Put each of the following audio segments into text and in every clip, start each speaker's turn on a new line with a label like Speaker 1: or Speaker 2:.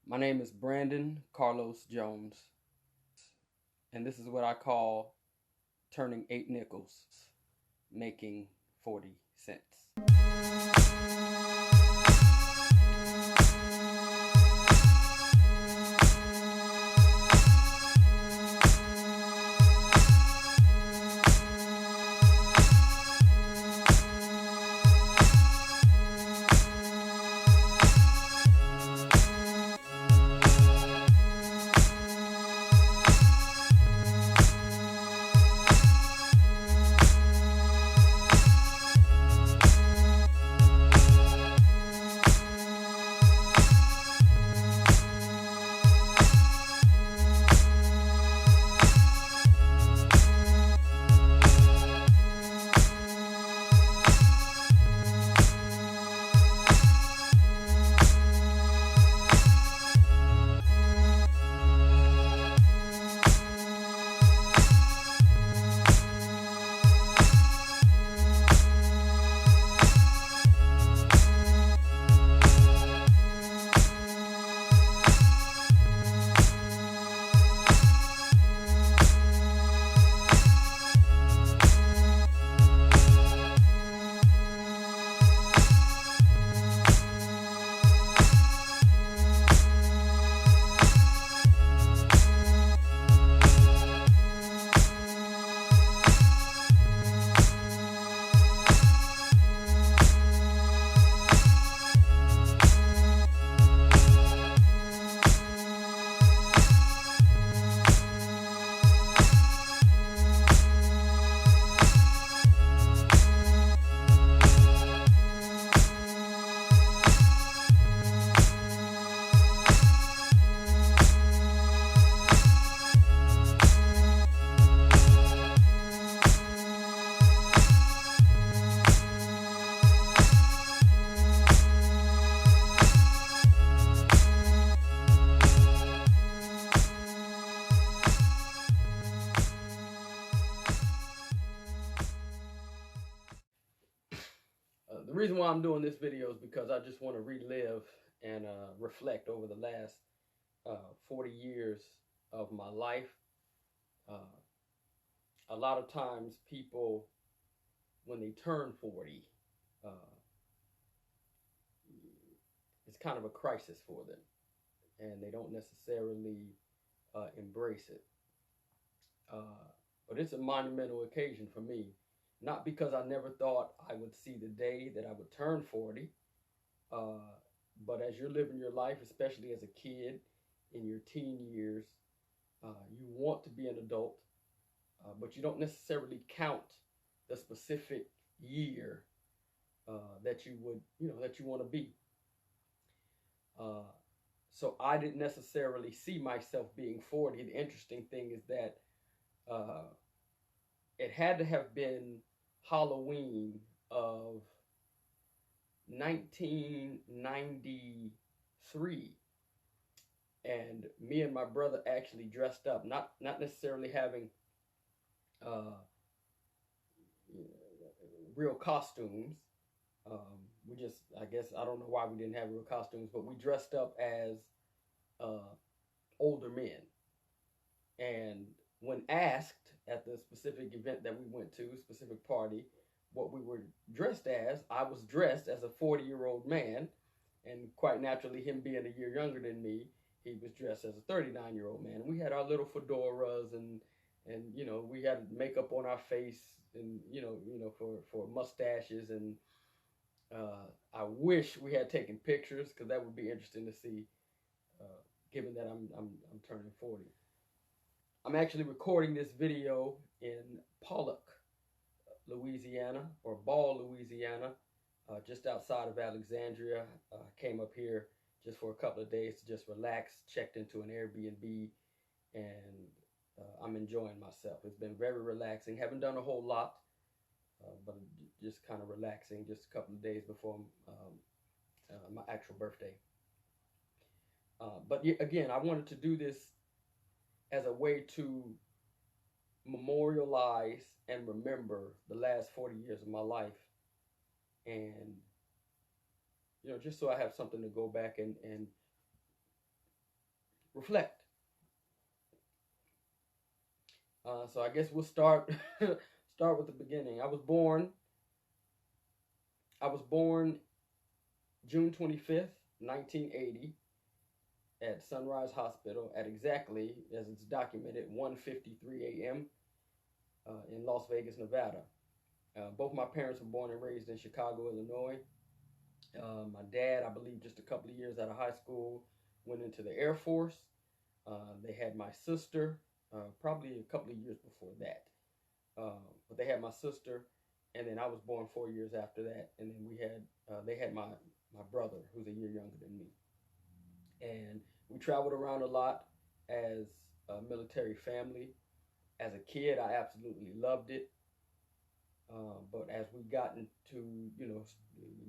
Speaker 1: My name is Branden Jones, and this is what I call turning 8 nickels, making 40 cents. The reason why I'm doing this video is because I just want to relive and reflect over the last 40 years of my life. Uh, a lot of times people, when they turn 40, uh, it's kind of a crisis for them, and they don't necessarily embrace it. Uh, but it's a monumental occasion for me, not because I never thought I would see the day that I would turn 40, uh, but as you're living your life, especially as a kid in your teen years, you want to be an adult, but you don't necessarily count the specific year that you would, that you want to be. Uh, so I didn't necessarily see myself being 40. The interesting thing is that uh, it had to have been Halloween of 1993, and me and my brother actually dressed up, not necessarily having uh, real costumes. We just, I guess, I don't know why we didn't have real costumes, but we dressed up as uh, older men. And when asked at the specific event that we went to, specific party, what we were dressed as, I was dressed as a 40-year-old man. And quite naturally, him being a year younger than me, he was dressed as a 39-year-old man. And we had our little fedoras and we had makeup on our face and for mustaches and I wish we had taken pictures because that would be interesting to see, uh, given that I'm turning 40. I'm actually recording this video in Pollock, Louisiana, or Ball, Louisiana, just outside of Alexandria. Came up here just for a couple of days to just relax, checked into an Airbnb, and I'm enjoying myself. It's been very relaxing. Haven't done a whole lot, but just kind of relaxing just a couple of days before my actual birthday. But again, I wanted to do this as a way to memorialize and remember the last 40 years of my life. And, just so I have something to go back and reflect. So I guess we'll start start with the beginning. I was born June 25th, 1980, at Sunrise Hospital at exactly, as it's documented, 1:53 a.m. In Las Vegas, Nevada. Both my parents were born and raised in Chicago, Illinois. My dad, I believe, just a couple of years out of high school, went into the Air Force. They had my sister, probably a couple of years before that. But they had my sister, and then I was born 4 years after that. And then they had my brother, who's a year younger than me. And we traveled around a lot as a military family. As a kid, I absolutely loved it. But as we got into,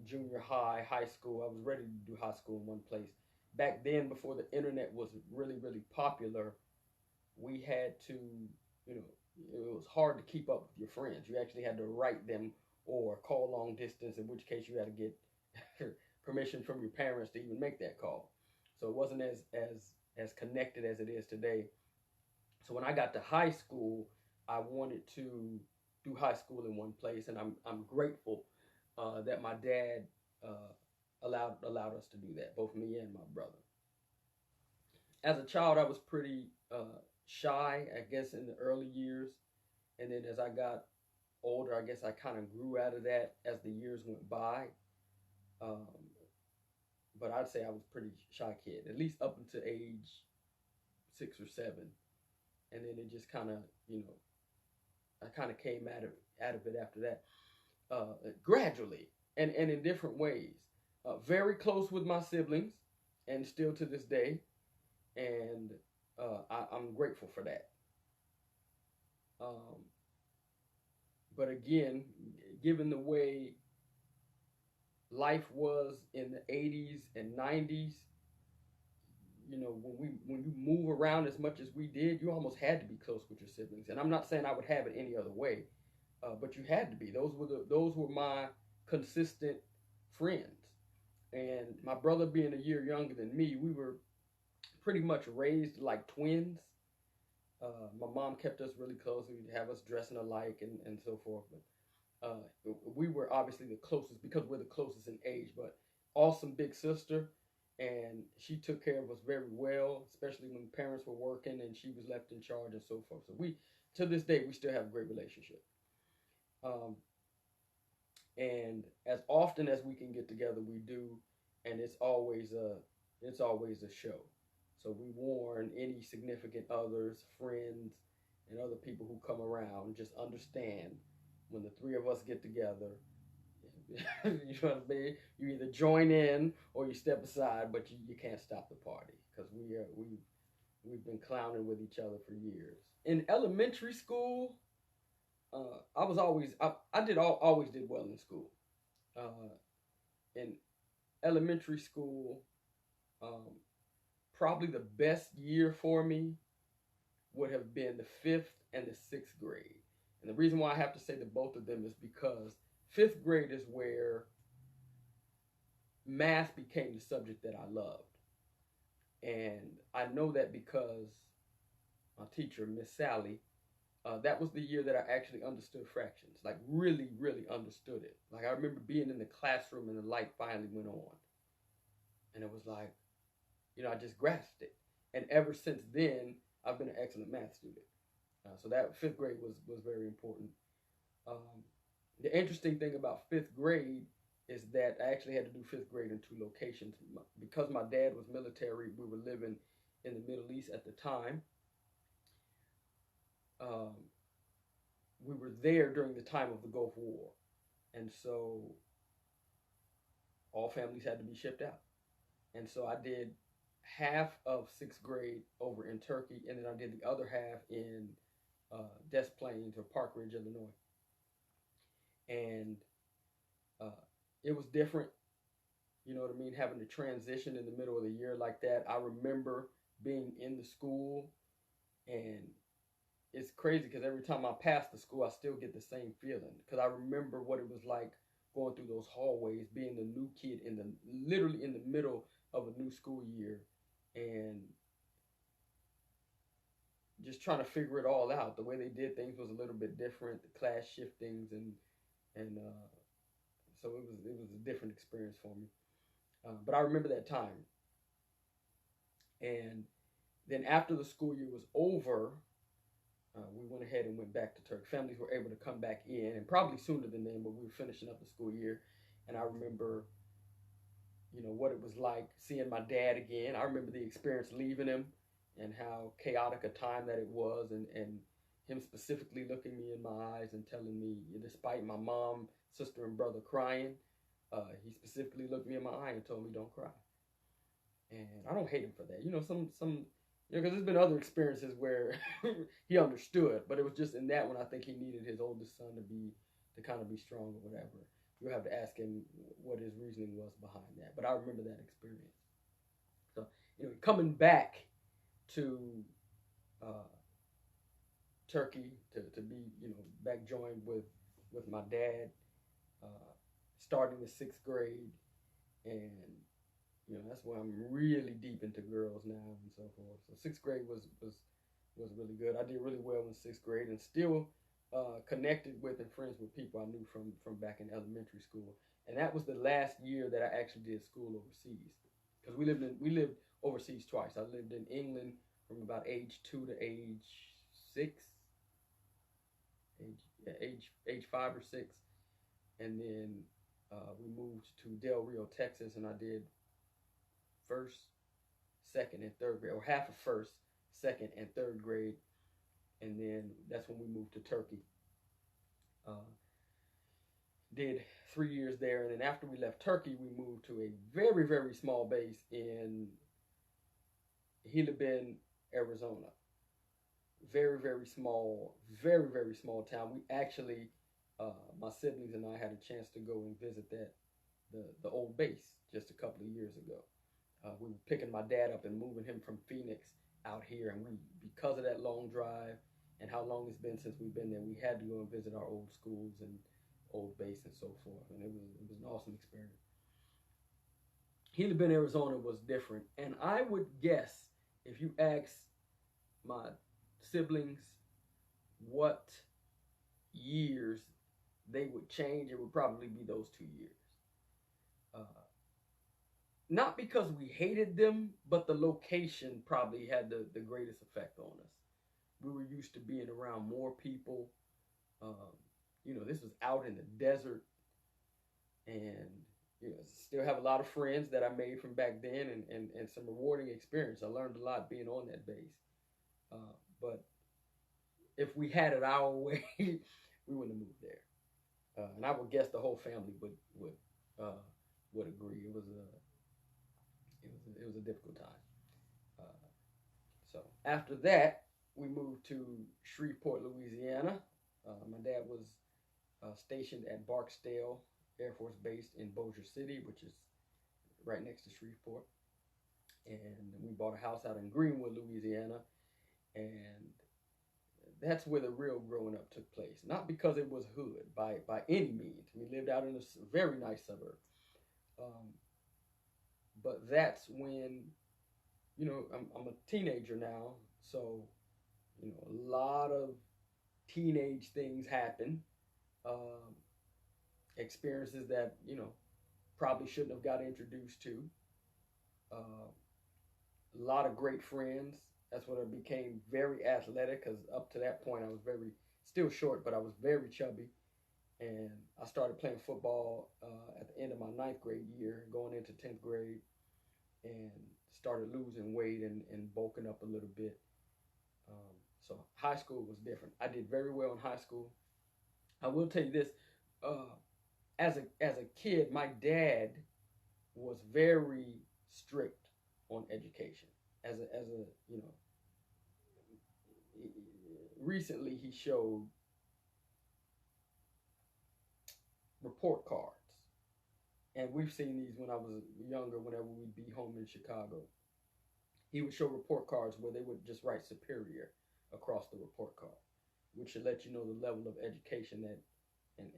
Speaker 1: junior high, high school, I was ready to do high school in one place. Back then, before the internet was really, really popular, we had to, you know, it was hard to keep up with your friends. You actually had to write them or call long distance, in which case you had to get permission from your parents to even make that call. So it wasn't as connected as it is today. So when I got to high school, I wanted to do high school in one place, and I'm grateful that my dad allowed us to do that, both me and my brother. As a child, I was pretty shy, I guess, in the early years, and then as I got older, I guess I kind of grew out of that as the years went by. Um, but I'd say I was a pretty shy kid, at least up until age 6 or 7, and then it just kind of, I kind of came out of it after that, gradually and in different ways. Very close with my siblings, and still to this day, and I'm grateful for that. Um, but again, given the way life was in the 80s and 90s, when you move around as much as we did, you almost had to be close with your siblings. And I'm not saying I would have it any other way, but you had to be. Those were my consistent friends. And my brother being a year younger than me, we were pretty much raised like twins. My mom kept us really close. We'd have us dressing alike and so forth. But we were obviously the closest because we're the closest in age. But awesome big sister, and she took care of us very well, especially when parents were working and she was left in charge and so forth. So to this day, we still have a great relationship. Um, and as often as we can get together, we do, and it's always a show. So we warn any significant others, friends, and other people who come around. Just understand when the three of us get together, you know what I mean? You either join in or you step aside, but you can't stop the party because we've been clowning with each other for years. In elementary school, always did well in school. Uh, in elementary school, um, probably the best year for me would have been the fifth and the sixth grade. And the reason why I have to say that both of them is because fifth grade is where math became the subject that I loved. And I know that because my teacher, Miss Sally, that was the year that I actually understood fractions, like really, really understood it. Like I remember being in the classroom and the light finally went on. And it was like, I just grasped it. And ever since then, I've been an excellent math student. So that fifth grade was very important. Um, the interesting thing about fifth grade is that I actually had to do fifth grade in two locations. Because my dad was military, we were living in the Middle East at the time. Um, we were there during the time of the Gulf War. And so all families had to be shipped out. And so I did half of sixth grade over in Turkey, and then I did the other half in Des Plaines or Park Ridge, Illinois. And uh, it was different, you know what I mean, having to transition in the middle of the year like that. I remember being in the school, and it's crazy because every time I pass the school, I still get the same feeling because I remember what it was like going through those hallways, being the new kid literally in the middle of a new school year, and just trying to figure it all out. The way they did things was a little bit different. The class shiftings and so it was a different experience for me. But I remember that time. And then after the school year was over, we went ahead and went back to Turkey. Families were able to come back in, and probably sooner than then, but we were finishing up the school year. And I remember, what it was like seeing my dad again. I remember the experience leaving him and how chaotic a time that it was, and him specifically looking me in my eyes and telling me, despite my mom, sister, and brother crying, he specifically looked me in my eye and told me, "Don't cry." And I don't hate him for that. Because there's been other experiences where he understood, but it was just in that one I think he needed his oldest son to kind of be strong or whatever. You'll have to ask him what his reasoning was behind that. But I remember that experience. So, coming back to Turkey to be, back joined with my dad, starting the 6th grade, and that's where I'm really deep into girls now and so forth. So 6th grade was really good. I did really well in 6th grade, and still connected with and friends with people I knew from back in elementary school. And that was the last year that I actually did school overseas, because we lived overseas twice. I lived in England from about age 2 to age 6, age 5 or 6, and then we moved to Del Rio, Texas, and I did first, second, and third grade, or half of first, second, and third grade, and then that's when we moved to Turkey. Did 3 years there, and then after we left Turkey, we moved to a very, very small base in Helibin, Arizona. Very, very small, very, very small town. We actually, my siblings and I had a chance to go and visit the old base just a couple of years ago. We were picking my dad up and moving him from Phoenix out here, and because of that long drive and how long it's been since we've been there, we had to go and visit our old schools and old base and so forth, and it was an awesome experience. Helibin, Arizona was different, and I would guess if you ask my siblings what years they would change, it would probably be those 2 years. Not because we hated them, but the location probably had the greatest effect on us. We were used to being around more people. This was out in the desert, and still have a lot of friends that I made from back then, and some rewarding experience. I learned a lot being on that base. But if we had it our way, we wouldn't have moved there. And I would guess the whole family would agree. It was a difficult time. So after that, we moved to Shreveport, Louisiana. My dad was stationed at Barksdale Air Force Base in Bossier City, which is right next to Shreveport. And we bought a house out in Greenwood, Louisiana. And that's where the real growing up took place. Not because it was hood by any means. We lived out in a very nice suburb. But that's when, I'm a teenager now. So, a lot of teenage things happen. Experiences that, probably shouldn't have got introduced to. A lot of great friends. That's when I became very athletic, because up to that point I was still short, but I was very chubby. And I started playing football at the end of my 9th grade year, going into 10th grade, and started losing weight and bulking up a little bit. So high school was different. I did very well in high school. I will tell you this, as a kid, my dad was very strict on education. Recently he showed report cards. And we've seen these when I was younger, whenever we'd be home in Chicago. He would show report cards where they would just write superior across the report card, which should let you know the level of education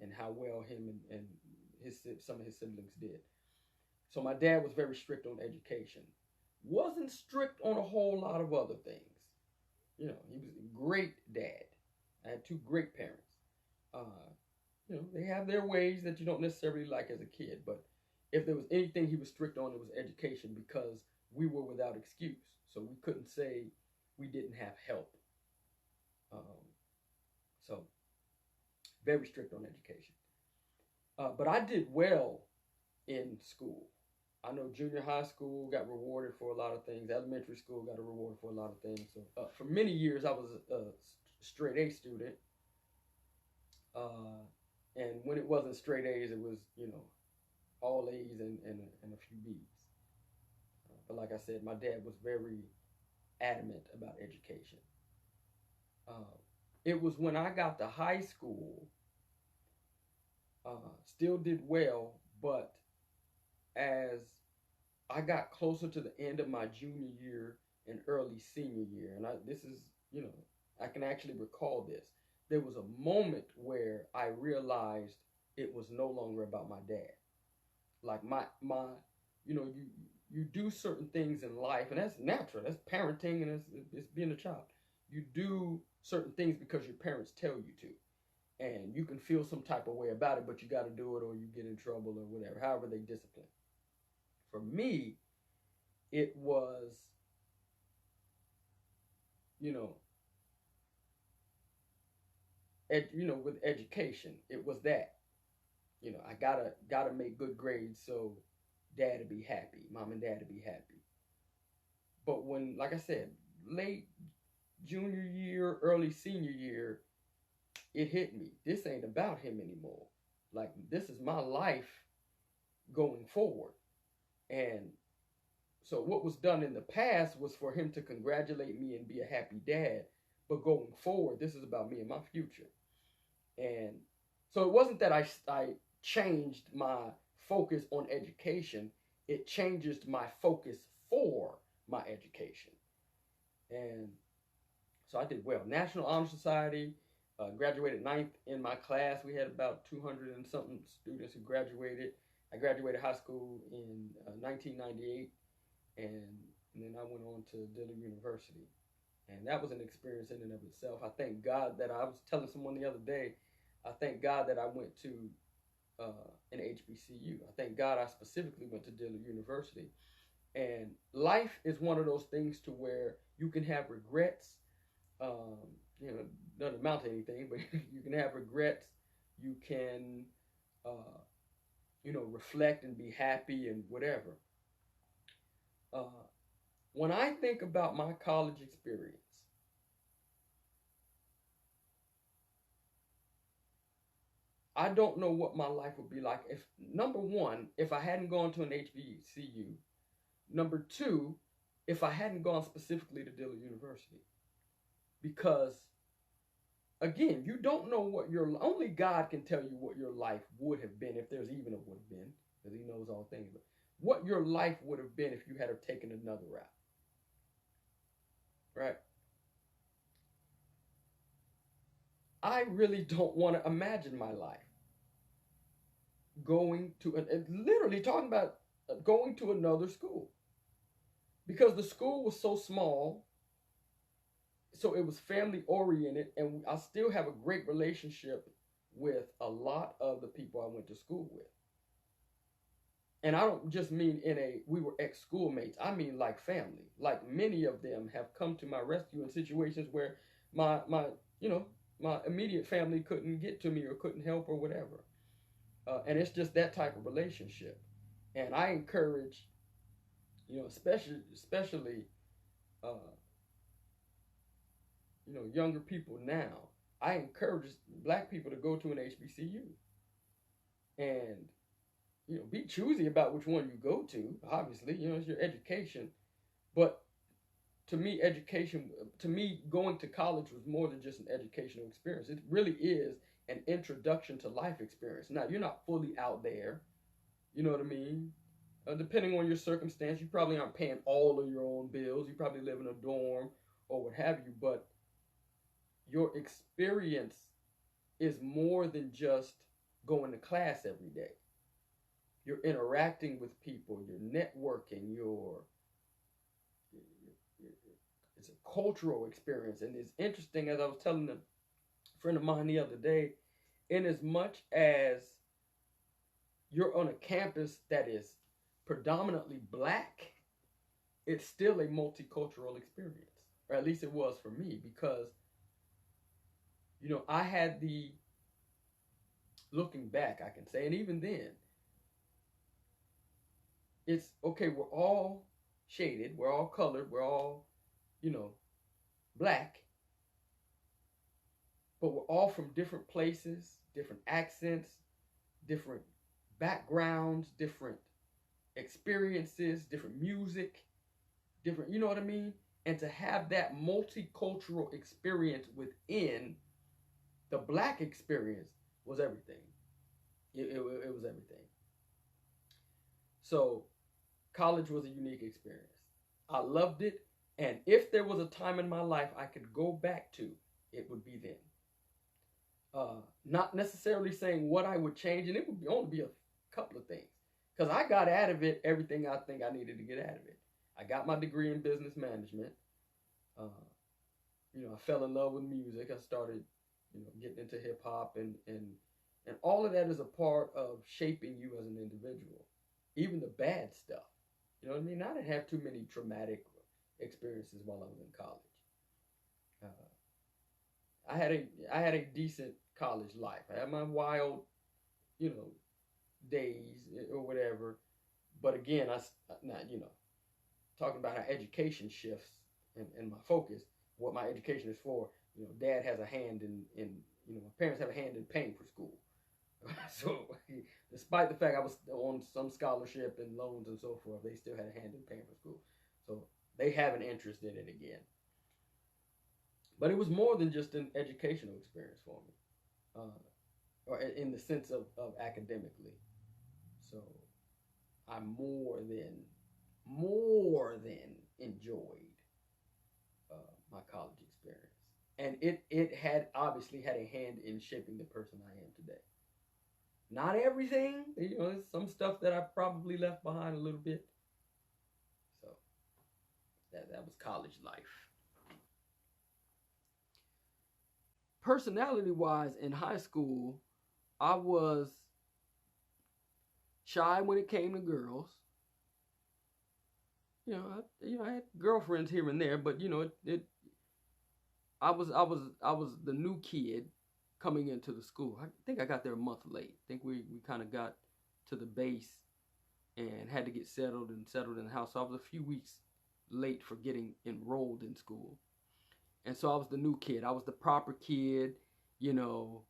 Speaker 1: and how well him and some of his siblings did. So my dad was very strict on education. Wasn't strict on a whole lot of other things. he was a great dad. I had two great parents. Uh, they have their ways that you don't necessarily like as a kid, but if there was anything he was strict on, it was education because we were without excuse. So we couldn't say we didn't have help. Um, so very strict on education. But I did well in school. I know junior high school got rewarded for a lot of things. Elementary school got rewarded for a lot of things. So for many years, I was a straight A student. Uh, and when it wasn't straight A's, it was all A's and a few B's. But like I said, my dad was very adamant about education. Uh, it was when I got to high school, still did well, but as I got closer to the end of my junior year and early senior year, and this is, I can actually recall this. There was a moment where I realized it was no longer about my dad. Like you do certain things in life, and that's natural. That's parenting, and it's being a child. You do certain things because your parents tell you to, and you can feel some type of way about it, but you got to do it, or you get in trouble, or whatever. However they discipline. For me, it was, you know, with education, it was that. I gotta make good grades so dad to be happy, mom and dad to be happy. But when, like I said, late junior year, early senior year, it hit me. This ain't about him anymore. Like, this is my life going forward. And so what was done in the past was for him to congratulate me and be a happy dad. But going forward, this is about me and my future. And so it wasn't that I changed my focus on education. It changes my focus for my education. And so I did well. National Honor Society, graduated ninth in my class. We had about 200 and something students who graduated. I graduated high school in 1998, and then I went on to Dillard University. And that was an experience in and of itself. I thank God that I was telling someone the other day, I thank God that I went to an HBCU. I thank God I specifically went to Dillard University. And life is one of those things to where you can have regrets. Doesn't amount to anything, but you can have regrets. You can, reflect and be happy and whatever. When I think about my college experience, I don't know what my life would be like if, number one, if I hadn't gone to an HBCU. Number two, if I hadn't gone specifically to Dillard University. Because, again, you don't know what only God can tell you what your life would have been, if there's even a would have been, because he knows all things, but what your life would have been if you had taken another route. Right? I really don't want to imagine my life going to, literally talking about going to another school. Because the school was so small, so it was family oriented, and I still have a great relationship with a lot of the people I went to school with. And I don't just mean we were ex-schoolmates. I mean like family. Like, many of them have come to my rescue in situations where my immediate family couldn't get to me or couldn't help or whatever. And it's just that type of relationship. And I encourage, especially, younger people now. I encourage black people to go to an HBCU. And be choosy about which one you go to. Obviously, it's your education. But to me, going to college was more than just an educational experience. It really is an introduction to life experience. Now, you're not fully out there. You know what I mean? Depending on your circumstance, you probably aren't paying all of your own bills. You probably live in a dorm or what have you. But your experience is more than just going to class every day. You're interacting with people, you're networking, It's a cultural experience, and it's interesting, as I was telling a friend of mine the other day, in as much as you're on a campus that is predominantly black, it's still a multicultural experience, or at least it was for me, because I had the looking back, I can say, and even then, it's okay. We're all shaded, we're all colored, we're all, you know, black, but we're all from different places, different accents, different backgrounds, different experiences, different music, different, you know what I mean? And to have that multicultural experience within the black experience was everything. It was everything. So college was a unique experience. I loved it. And if there was a time in my life I could go back to, it would be then. Not necessarily saying what I would change, and it would only be a couple of things. Because I got out of it everything I think I needed to get out of it. I got my degree in business management. I fell in love with music. I started, getting into hip hop, and all of that is a part of shaping you as an individual. Even the bad stuff. You know what I mean? I didn't have too many traumatic experiences while I was in college. I had a decent college life. I had my wild, days or whatever. But again, talking about how education shifts and my focus, what my education is for. Dad has a hand in my parents have a hand in paying for school. So, despite the fact I was on some scholarship and loans and so forth, they still had a hand in paying for school. So, they have an interest in it again. But it was more than just an educational experience for me, or in the sense of academically. So, I more than enjoyed my college experience, and it had obviously had a hand in shaping the person I am today. Not everything, there's some stuff that I probably left behind a little bit. So that was college life. Personality wise, in high school, I was shy when it came to girls. I had girlfriends here and there, but I was the new kid coming into the school. I think I got there a month late. I think we kind of got to the base and had to get settled in the house. So I was a few weeks late for getting enrolled in school. And so I was the new kid. I was the proper kid. You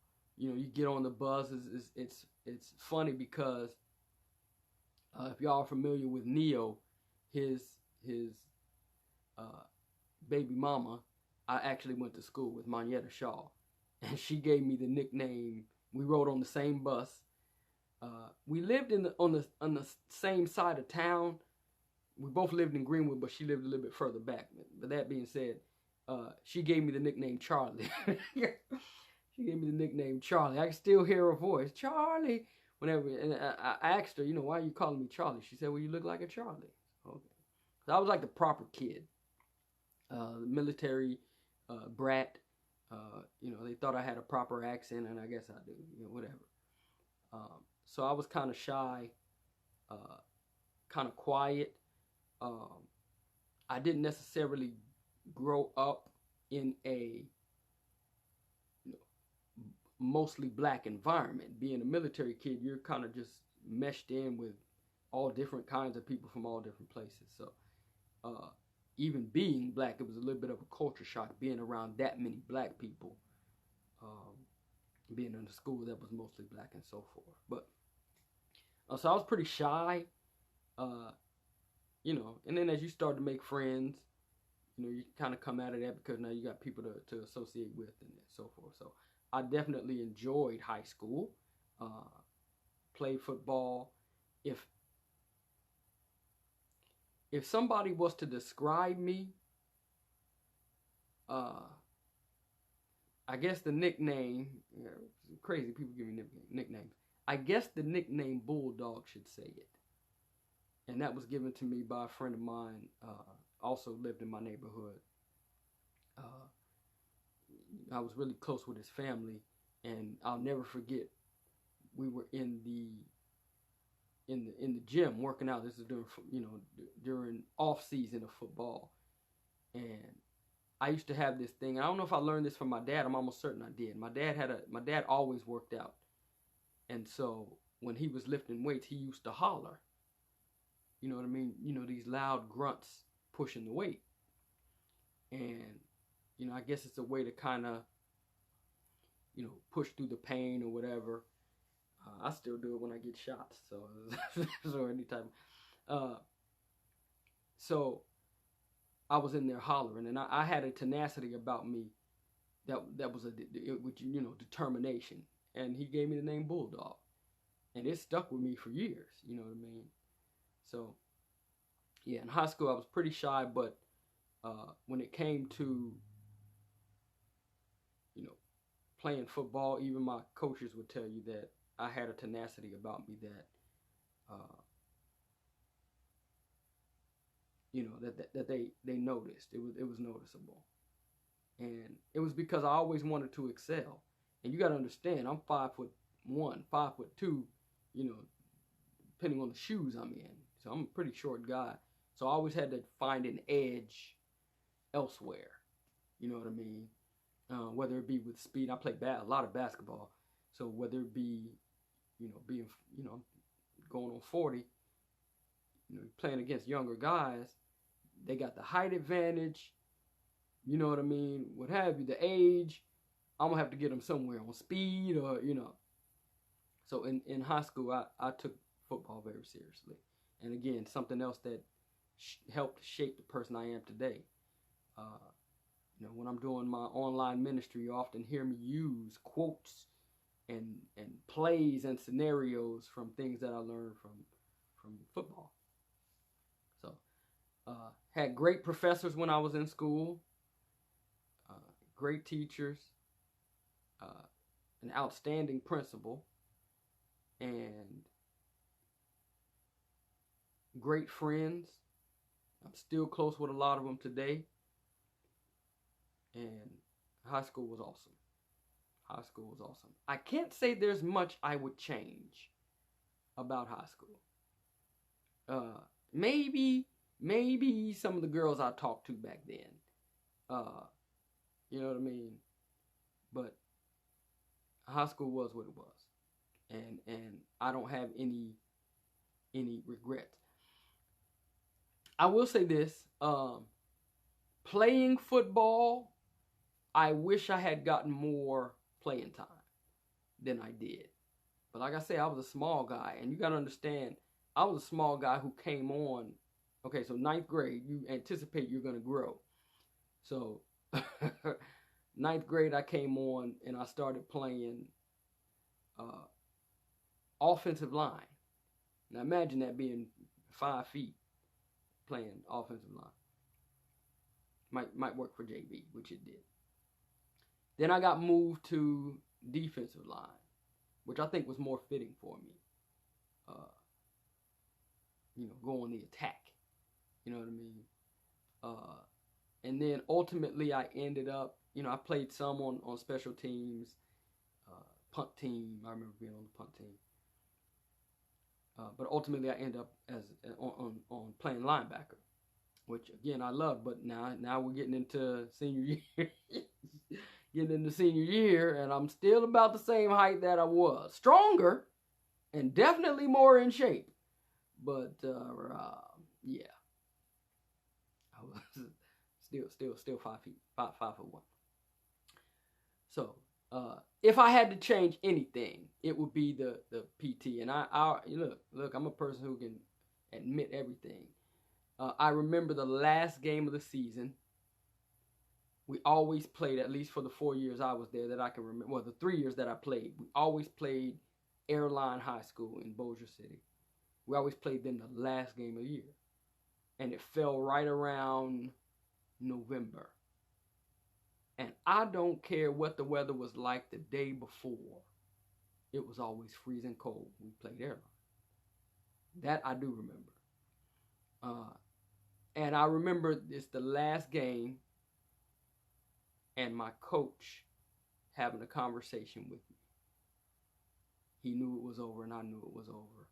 Speaker 1: get on the bus. It's funny because if y'all are familiar with Neo, his baby mama, I actually went to school with Monietta Shaw, and she gave me the nickname. We rode on the same bus. We lived on the same side of town. We both lived in Greenwood, but she lived a little bit further back. But that being said, she gave me the nickname Charlie. She gave me the nickname Charlie. I can still hear her voice, Charlie. Whenever, and I asked her, why are you calling me Charlie? She said, well, you look like a Charlie. Okay. So I was like the proper kid, military brat. They thought I had a proper accent, and I guess I do. Whatever. So I was kind of shy, kind of quiet. I didn't necessarily grow up in a mostly black environment. Being a military kid, you're kind of just meshed in with all different kinds of people from all different places. So even being black, it was a little bit of a culture shock being around that many black people, being in a school that was mostly black and so forth. But so I was pretty shy, and then as you start to make friends, you kind of come out of that because now you got people to associate with and so forth. So I definitely enjoyed high school, played football. If somebody was to describe me, I guess the nickname, crazy people give me nicknames. I guess the nickname Bulldog should say it. And that was given to me by a friend of mine, also lived in my neighborhood. I was really close with his family, and I'll never forget. We were in the gym working out. This is during during off season of football, and I used to have this thing. I don't know if I learned this from my dad. I'm almost certain I did. My dad always worked out, and so when he was lifting weights, he used to holler. You know what I mean? These loud grunts pushing the weight, and I guess it's a way to kind of push through the pain or whatever. I still do it when I get shots, so any type. So I was in there hollering, and I had a tenacity about me that was determination, and he gave me the name Bulldog, and it stuck with me for years. You know what I mean? So yeah, in high school I was pretty shy, but when it came to playing football, even my coaches would tell you that I had a tenacity about me that that they noticed. It was noticeable, and it was because I always wanted to excel. And you got to understand, I'm 5'1", 5'2", depending on the shoes I'm in. So I'm a pretty short guy. So I always had to find an edge elsewhere. You know what I mean? Whether it be with speed, I play a lot of basketball. So whether it be, being, going on 40, playing against younger guys, they got the height advantage. You know what I mean? What have you? The age. I'm gonna have to get them somewhere on speed or. So in high school, I took football very seriously, and again, something else that helped shape the person I am today. When I'm doing my online ministry, you often hear me use quotes and plays and scenarios from things that I learned from football. So, had great professors when I was in school, great teachers, an outstanding principal, and great friends. I'm still close with a lot of them today. And high school was awesome. High school was awesome. I can't say there's much I would change about high school. Maybe some of the girls I talked to back then. You know what I mean? But high school was what it was. And I don't have any regrets. I will say this. Playing football, I wish I had gotten more playing time than I did. But like I say, I was a small guy. And you got to understand, I was a small guy who came on. Okay, so 9th grade, you anticipate you're going to grow. So 9th grade, I came on and I started playing offensive line. Now imagine that being 5 feet playing offensive line. Might work for JV, which it did. Then I got moved to defensive line, which I think was more fitting for me. Go on the attack. You know what I mean? And then ultimately I ended up, I played some on special teams, punt team. I remember being on the punt team. But ultimately I ended up on playing linebacker, which again I love. But now we're getting into senior year. Getting into senior year, and I'm still about the same height that I was. Stronger, and definitely more in shape. But yeah, I was still 5 feet, 5'1". So if I had to change anything, it would be the PT. And I look, I'm a person who can admit everything. I remember the last game of the season. We always played, at least for the 4 years I was there that I can remember, well, the 3 years that I played, we always played Airline High School in Bossier City. We always played them the last game of the year. And it fell right around November. And I don't care what the weather was like the day before. It was always freezing cold. We played Airline. That I do remember. And I remember it's the last game. And my coach having a conversation with me. He knew it was over, and I knew it was over.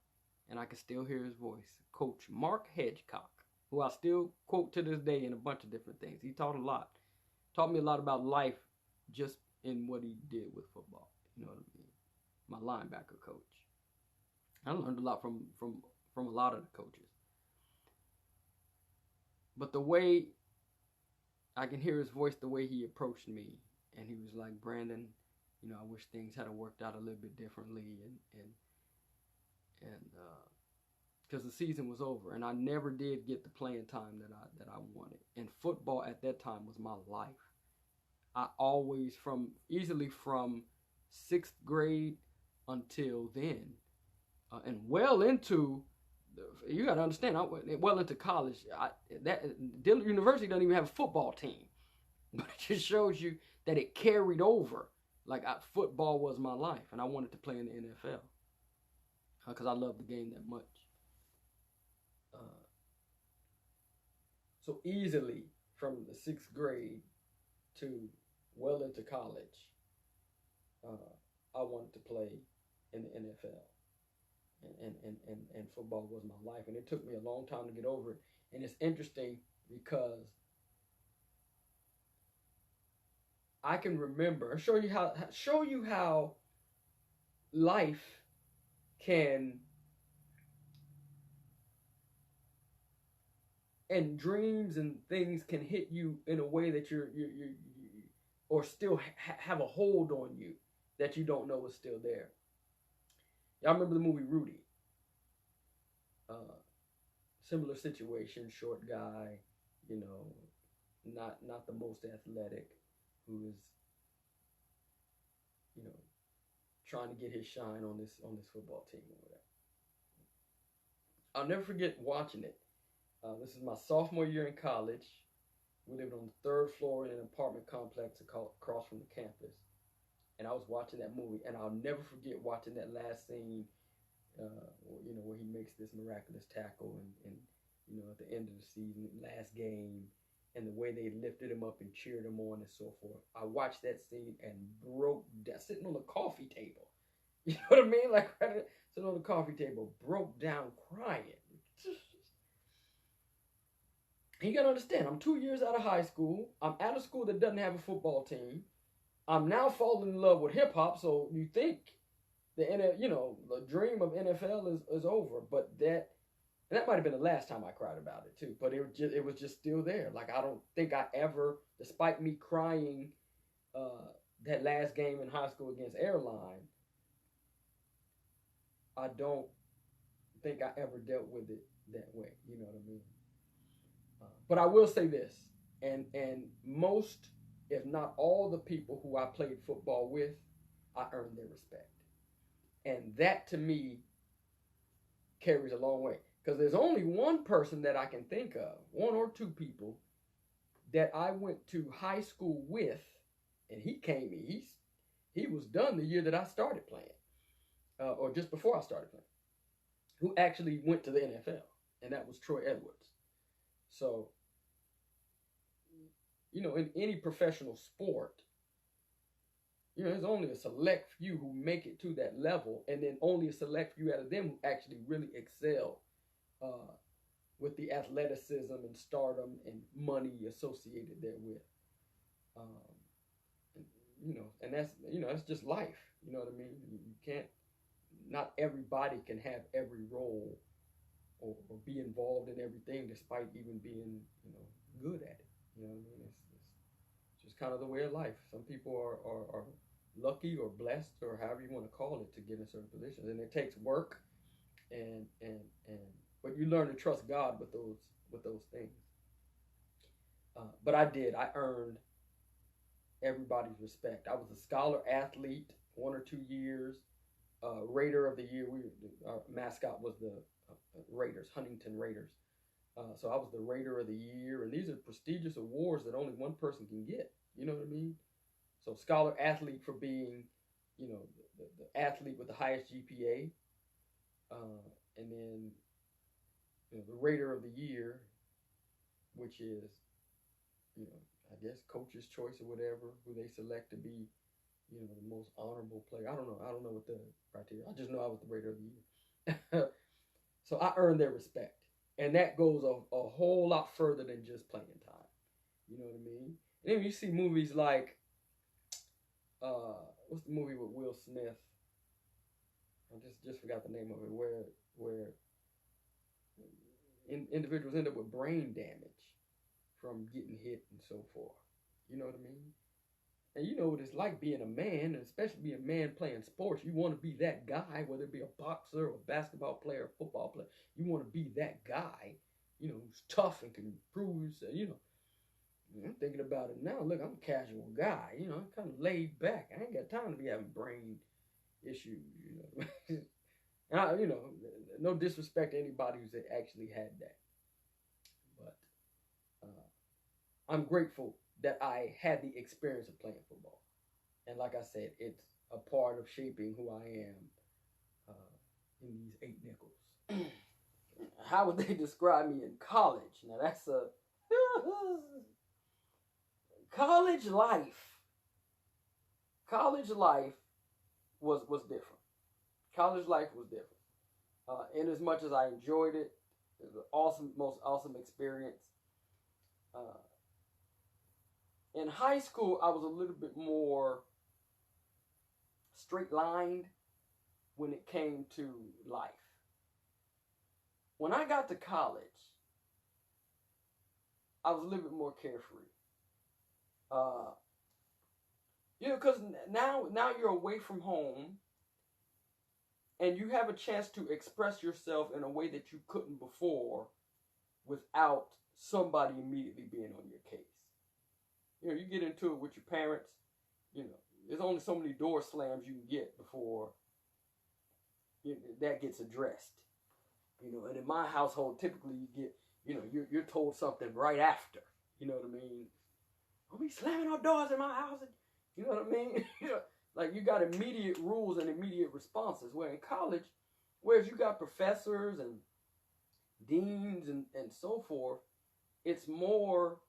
Speaker 1: And I can still hear his voice. Coach Mark Hedgecock, who I still quote to this day in a bunch of different things. He taught a lot. Taught me a lot about life just in what he did with football. You know what I mean? My linebacker coach. I learned a lot from a lot of the coaches. But the way I can hear his voice, the way he approached me, and he was like, Branden, you know, I wish things had worked out a little bit differently, and because the season was over, and I never did get the playing time that I wanted. And football at that time was my life. I always, easily from 6th grade until then, and well into, you got to understand, well into college. Dillard University doesn't even have a football team, but it just shows you that it carried over. Like football was my life, and I wanted to play in the NFL because I love the game that much. So easily from the 6th grade to well into college, I wanted to play in the NFL. And football was my life. And it took me a long time to get over it. And it's interesting because I can remember, show you how life can, and dreams and things can hit you in a way that you or still have a hold on you that you don't know is still there. Y'all remember the movie Rudy? Similar situation, short guy, you know, not the most athletic, who is, you know, trying to get his shine on this football team or whatever. I'll never forget watching it. This is my sophomore year in college. We lived on the 3rd floor in an apartment complex across from the campus. And I was watching that movie, and I'll never forget watching that last scene, you know, where he makes this miraculous tackle, and you know, at the end of the season, last game, and the way they lifted him up and cheered him on and so forth. I watched that scene and broke down, sitting on the coffee table. You know what I mean? Like, sitting on the coffee table, broke down crying. You gotta understand, I'm 2 years out of high school. I'm at a school that doesn't have a football team. I'm now falling in love with hip hop, so you think the dream of NFL is over. But that might have been the last time I cried about it too. But it was just still there. Like, I don't think I ever, despite me crying that last game in high school against Airline, I don't think I ever dealt with it that way. You know what I mean? But I will say this, and most, if not all, the people who I played football with, I earned their respect. And that, to me, carries a long way. Because there's only one person that I can think of, one or two people, that I went to high school with, and he was done the year that I started playing, or just before I started playing, who actually went to the NFL, and that was Troy Edwards. So, you know, in any professional sport, you know, there's only a select few who make it to that level, and then only a select few out of them who actually really excel with the athleticism and stardom and money associated therewith. And that's just life. You know what I mean? You can't. Not everybody can have every role or be involved in everything, despite even being, you know, good at it. You know what I mean? It's just kind of the way of life. Some people are lucky or blessed, or however you want to call it, to get in certain positions, and it takes work, but you learn to trust God with those things. But I earned everybody's respect. I was a scholar athlete 1 or 2 years. Raider of the year. Our mascot was the Raiders, Huntington Raiders. So I was the Raider of the year, and these are prestigious awards that only one person can get. You know what I mean? So scholar athlete for being, you know, the athlete with the highest GPA, and then, you know, the Raider of the year, which is, you know, I guess coach's choice or whatever, who they select to be you know, the most honorable player. I don't know. I don't know what the criteria. I just know I was the Raider of the Year. So I earned their respect, and that goes a whole lot further than just playing time. You know what I mean? And then you see movies like, what's the movie with Will Smith? I just forgot the name of it. Where individuals end up with brain damage from getting hit and so forth. You know what I mean? And you know what it's like being a man, and especially being a man playing sports. You want to be that guy, whether it be a boxer or a basketball player or football player. You want to be that guy, you know, who's tough and can prove. You know, I'm thinking about it now. Look, I'm a casual guy. You know, I'm kind of laid back. I ain't got time to be having brain issues. You know, and you know, no disrespect to anybody who's actually had that, but I'm grateful that I had the experience of playing football. And like I said, it's a part of shaping who I am in these 8 nickels. How would they describe me in college? Now that's a college life. College life was different. College life was different. In as much as I enjoyed it, it was an awesome, most awesome experience. In high school, I was a little bit more straight-lined when it came to life. When I got to college, I was a little bit more carefree. You know, because now you're away from home, and you have a chance to express yourself in a way that you couldn't before without somebody immediately being on your case. You know, you get into it with your parents, you know, there's only so many door slams you can get before that gets addressed. You know, and in my household, typically you get, you know, you're told something right after. You know what I mean? Don't be slamming our doors in my house. You know what I mean? You know, like you got immediate rules and immediate responses. Where in college, whereas you got professors and deans and so forth, it's more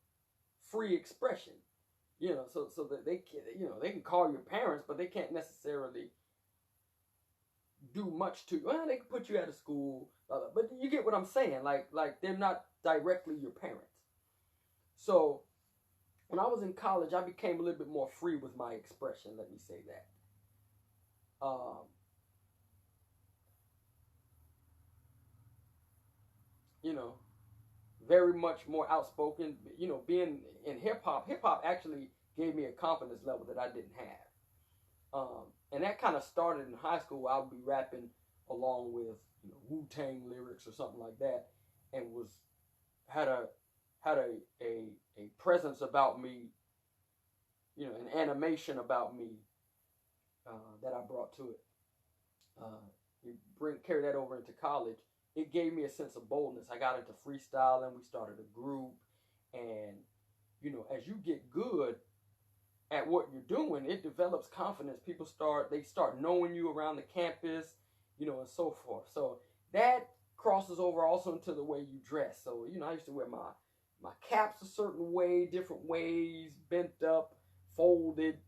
Speaker 1: free expression. You know, so that they can, you know, they can call your parents, but they can't necessarily do much to. Well, they can put you out of school, but you get what I'm saying. Like they're not directly your parents. So when I was in college, I became a little bit more free with my expression. Let me say that. You know, very much more outspoken. You know, being in hip hop actually gave me a confidence level that I didn't have. And that kind of started in high school. I would be rapping along with, you know, Wu-Tang lyrics or something like that, and had a presence about me, you know, an animation about me that I brought to it. You carry that over into college. It gave me a sense of boldness. I got into freestyling. We started a group, and you know, as you get good at what you're doing, it develops confidence. People start knowing you around the campus, you know, and so forth. So that crosses over also into the way you dress. So, you know, I used to wear my caps a certain way, different ways, bent up, folded,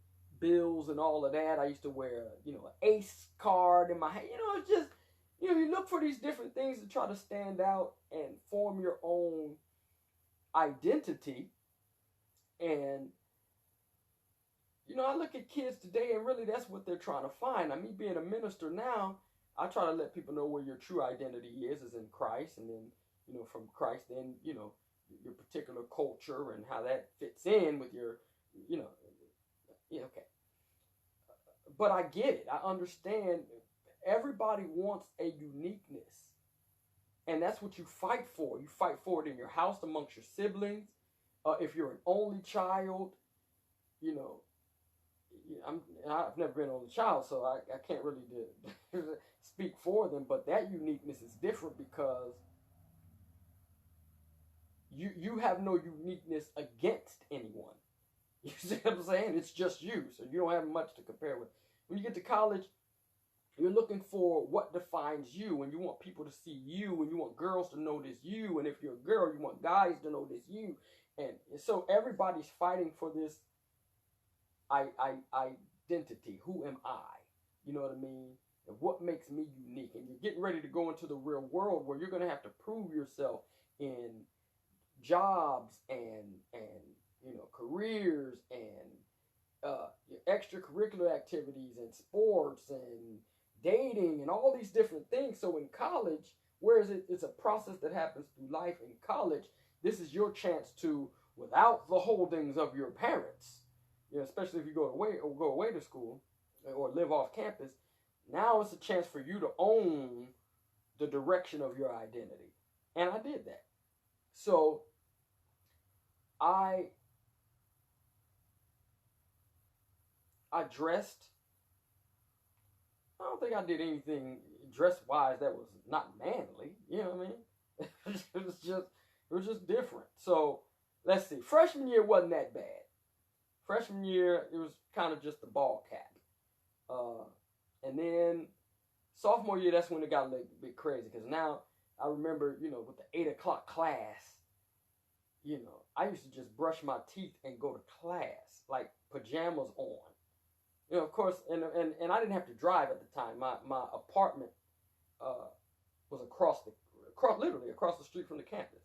Speaker 1: bills and all of that. I used to wear, you know, an ace card in my hand. You know, it's just, you know, you look for these different things to try to stand out and form your own identity. And you know, I look at kids today, and really that's what they're trying to find. I mean, being a minister now, I try to let people know where your true identity is in Christ, and then, you know, from Christ, then, you know, your particular culture and how that fits in with your, you know, yeah, okay. But I get it. I understand. Everybody wants a uniqueness, and that's what you fight for. You fight for it in your house amongst your siblings. If you're an only child, you know, I've never been an only child, so I can't really speak for them, but that uniqueness is different because you have no uniqueness against anyone. You see what I'm saying? It's just you, so you don't have much to compare with. When you get to college, you're looking for what defines you, and you want people to see you, and you want girls to notice you, and if you're a girl, you want guys to notice you, and so everybody's fighting for this identity. Who am I? You know what I mean? And what makes me unique? And you're getting ready to go into the real world where you're going to have to prove yourself in jobs and careers and your extracurricular activities and sports and dating and all these different things. So in college, whereas it's a process that happens through life, in college, this is your chance to, without the holdings of your parents, especially if you go away to school or live off campus, now it's a chance for you to own the direction of your identity. And I did that. So I dressed. I don't think I did anything dress-wise that was not manly. You know what I mean? it was just different. So let's see. Freshman year wasn't that bad. Freshman year, it was kind of just the ball cap. And then sophomore year, that's when it got a little bit crazy. Because now I remember, with the 8 o'clock class, I used to just brush my teeth and go to class, like pajamas on. Of course, and I didn't have to drive at the time. My apartment was literally across the street from the campus.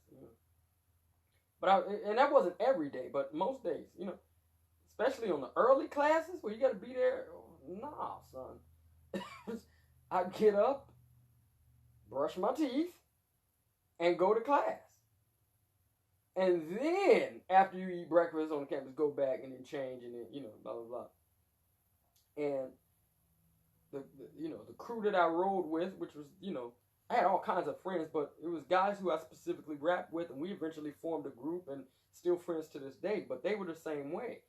Speaker 1: But that wasn't every day, but most days, especially on the early classes where you got to be there. Nah, son. I'd get up, brush my teeth, and go to class. And then after you eat breakfast on the campus, go back and then change and then blah blah blah. And the crew that I rode with, which was, I had all kinds of friends, but it was guys who I specifically rapped with, and we eventually formed a group and still friends to this day. But they were the same way.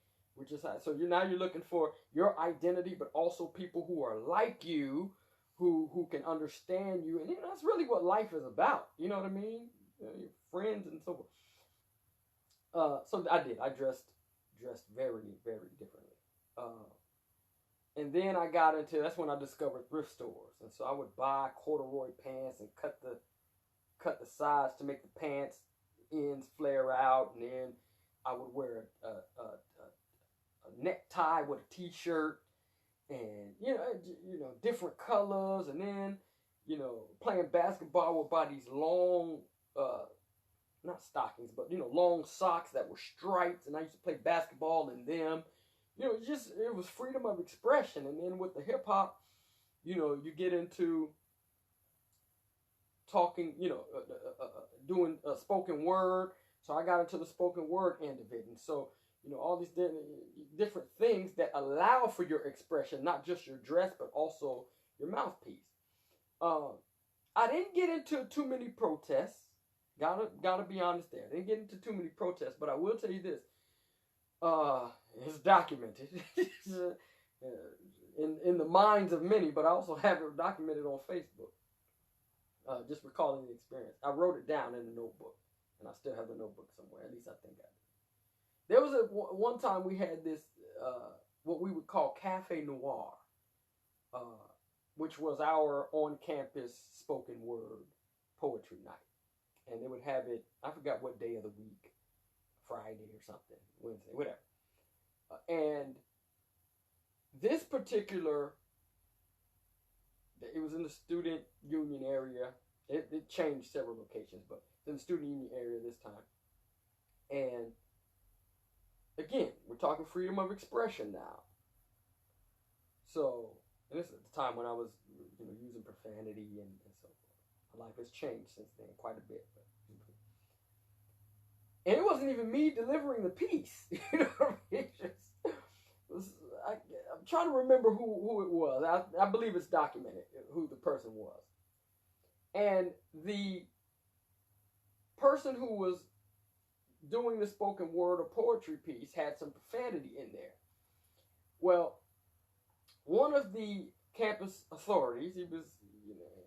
Speaker 1: So you're looking for your identity, but also people who are like you, who can understand you, and that's really what life is about. You know what I mean? Your friends and so forth. So I did. I dressed very, very differently. And then I got into, that's when I discovered thrift stores. And so I would buy corduroy pants and cut the sides to make the pants ends flare out. And then I would wear a necktie with a t-shirt and, different colors. And then, playing basketball would buy these long, not stockings, but, long socks that were striped. And I used to play basketball in them. It was freedom of expression. And then with the hip hop, you get into talking, doing spoken word. So I got into the spoken word end of it. And so, all these different things that allow for your expression, not just your dress, but also your mouthpiece. I didn't get into too many protests. Gotta be honest there. I didn't get into too many protests, but I will tell you this. It's documented in the minds of many, but I also have it documented on Facebook. Just recalling the experience. I wrote it down in a notebook, and I still have the notebook somewhere. At least I think I did. There was one time we had this, what we would call Cafe Noir, which was our on-campus spoken word poetry night. And they would have it, I forgot what day of the week, Friday or something, Wednesday, whatever. And this particular, it was in the student union area. It changed several locations, but it's in the student union area this time. And again, we're talking freedom of expression now. So, and this is at the time when I was, using profanity and so forth. My life has changed since then quite a bit. But, and it wasn't even me delivering the piece. I'm trying to remember who it was. I believe it's documented who the person was. And the person who was doing the spoken word or poetry piece had some profanity in there. Well, one of the campus authorities, he was,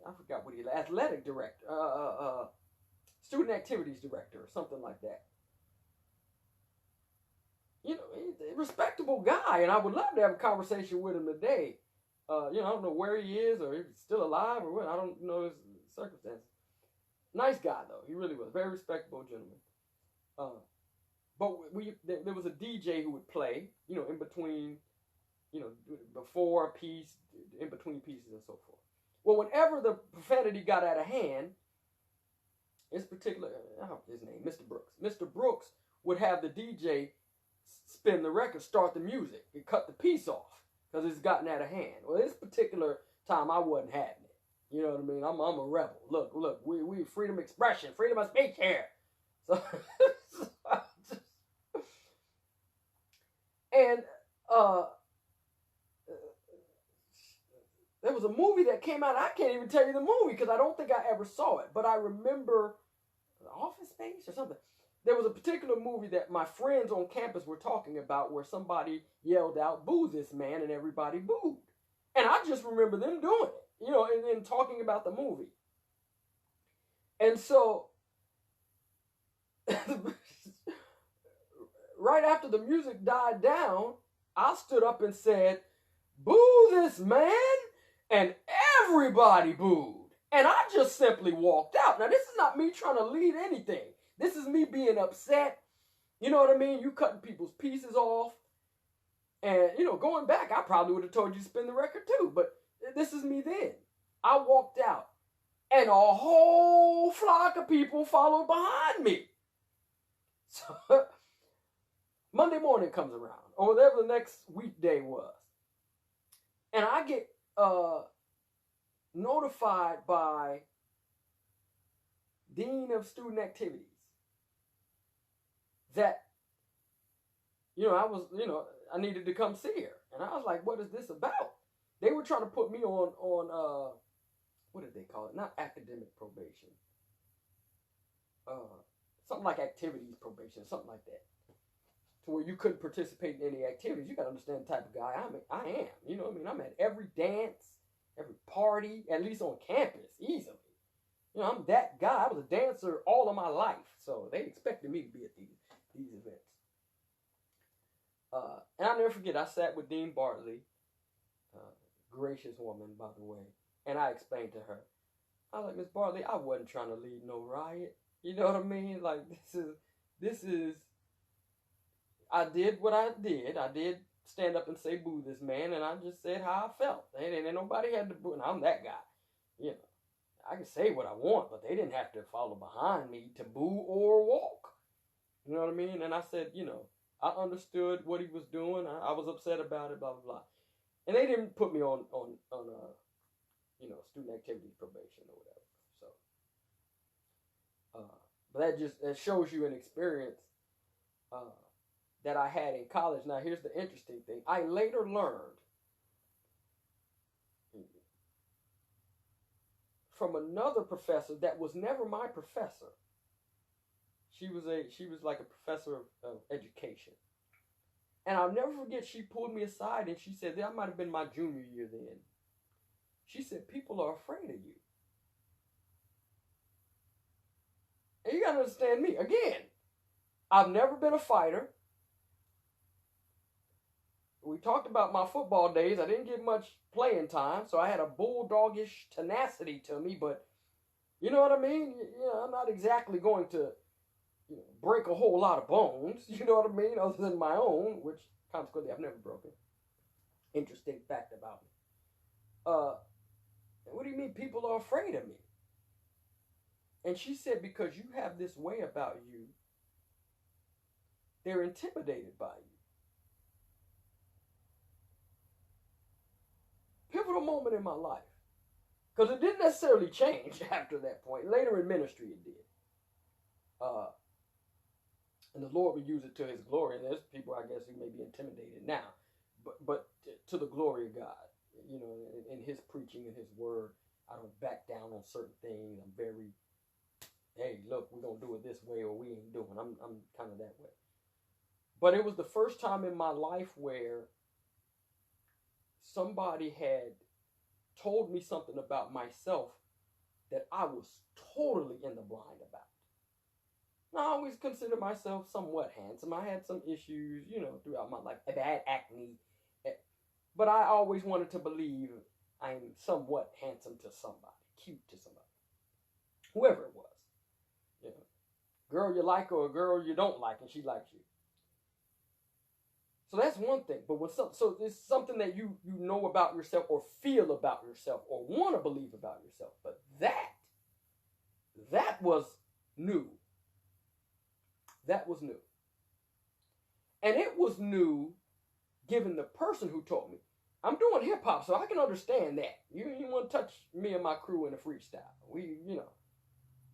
Speaker 1: I forgot what he was, athletic director, student activities director or something like that. He's a respectable guy, and I would love to have a conversation with him today. I don't know where he is or if he's still alive or what. I don't know his circumstances. Nice guy, though. He really was. Very respectable gentleman. But there was a DJ who would play, in between before a piece, in between pieces, and so forth. Well, whenever the profanity got out of hand, this particular, his name, Mr. Brooks. Mr. Brooks would have the DJ spin the record, start the music, and cut the piece off because it's gotten out of hand. Well, this particular time, I wasn't having it. You know what I mean? I'm a rebel. Look, we freedom of expression, freedom of speech here. So, and there was a movie that came out. I can't even tell you the movie because I don't think I ever saw it. But I remember Office Space or something. There was a particular movie that my friends on campus were talking about where somebody yelled out, "Boo this man," and everybody booed. And I just remember them doing it, and talking about the movie. And so, right after the music died down, I stood up and said, "Boo this man," and everybody booed. And I just simply walked out. Now, this is not me trying to lead anything. This is me being upset. You know what I mean? You cutting people's pieces off. And, going back, I probably would have told you to spin the record too. But this is me then. I walked out. And a whole flock of people followed behind me. So, Monday morning comes around, or whatever the next weekday was. And I get notified by Dean of Student Activities that, I needed to come see her. And I was like, what is this about? They were trying to put me on what did they call it? Not academic probation. Something like activities probation, something like that. To where you couldn't participate in any activities. You got to understand the type of guy I am. You know what I mean? I'm at every dance, every party, at least on campus, easily. I'm that guy. I was a dancer all of my life. So they expected me to be at these events. And I'll never forget, I sat with Dean Bartley, gracious woman, by the way, and I explained to her. I was like, "Miss Bartley, I wasn't trying to lead no riot. You know what I mean? Like, this is, I did what I did. I did stand up and say, boo this man, and I just said how I felt. And nobody had to boo, and I'm that guy. I can say what I want, but they didn't have to follow behind me to boo or walk. You know what I mean? And I said, I understood what he was doing. I was upset about it, blah, blah, blah. And they didn't put me on student activities probation or whatever. So, but that shows you an experience that I had in college. Now, here's the interesting thing. I later learned from another professor that was never my professor. She was like a professor of education. And I'll never forget, she pulled me aside and she said, that might have been my junior year then. She said, people are afraid of you. And you got to understand me. Again, I've never been a fighter. We talked about my football days. I didn't get much playing time, so I had a bulldogish tenacity to me, but you know what I mean? I'm not exactly going to break a whole lot of bones, you know what I mean, other than my own, which consequently I've never broken. Interesting fact about me. What do you mean people are afraid of me? And she said, because you have this way about you, they're intimidated by you. Pivotal moment in my life. Because it didn't necessarily change after that point. Later in ministry it did. And the Lord would use it to his glory. And there's people, I guess, who may be intimidated now. But to the glory of God. In his preaching and his word, I don't back down on certain things. I'm very, hey, look, we're going to do it this way or we ain't doing. I'm kind of that way. But it was the first time in my life where somebody had told me something about myself that I was totally in the blind about. Now, I always consider myself somewhat handsome. I had some issues, throughout my life. Bad acne. But I always wanted to believe I'm somewhat handsome to somebody. Cute to somebody. Whoever it was. Girl you like or a girl you don't like and she likes you. So that's one thing. But when so it's something that you know about yourself or feel about yourself or want to believe about yourself. But that was new. That was new. And it was new given the person who told me. I'm doing hip hop, so I can understand that. You want to touch me and my crew in a freestyle. We,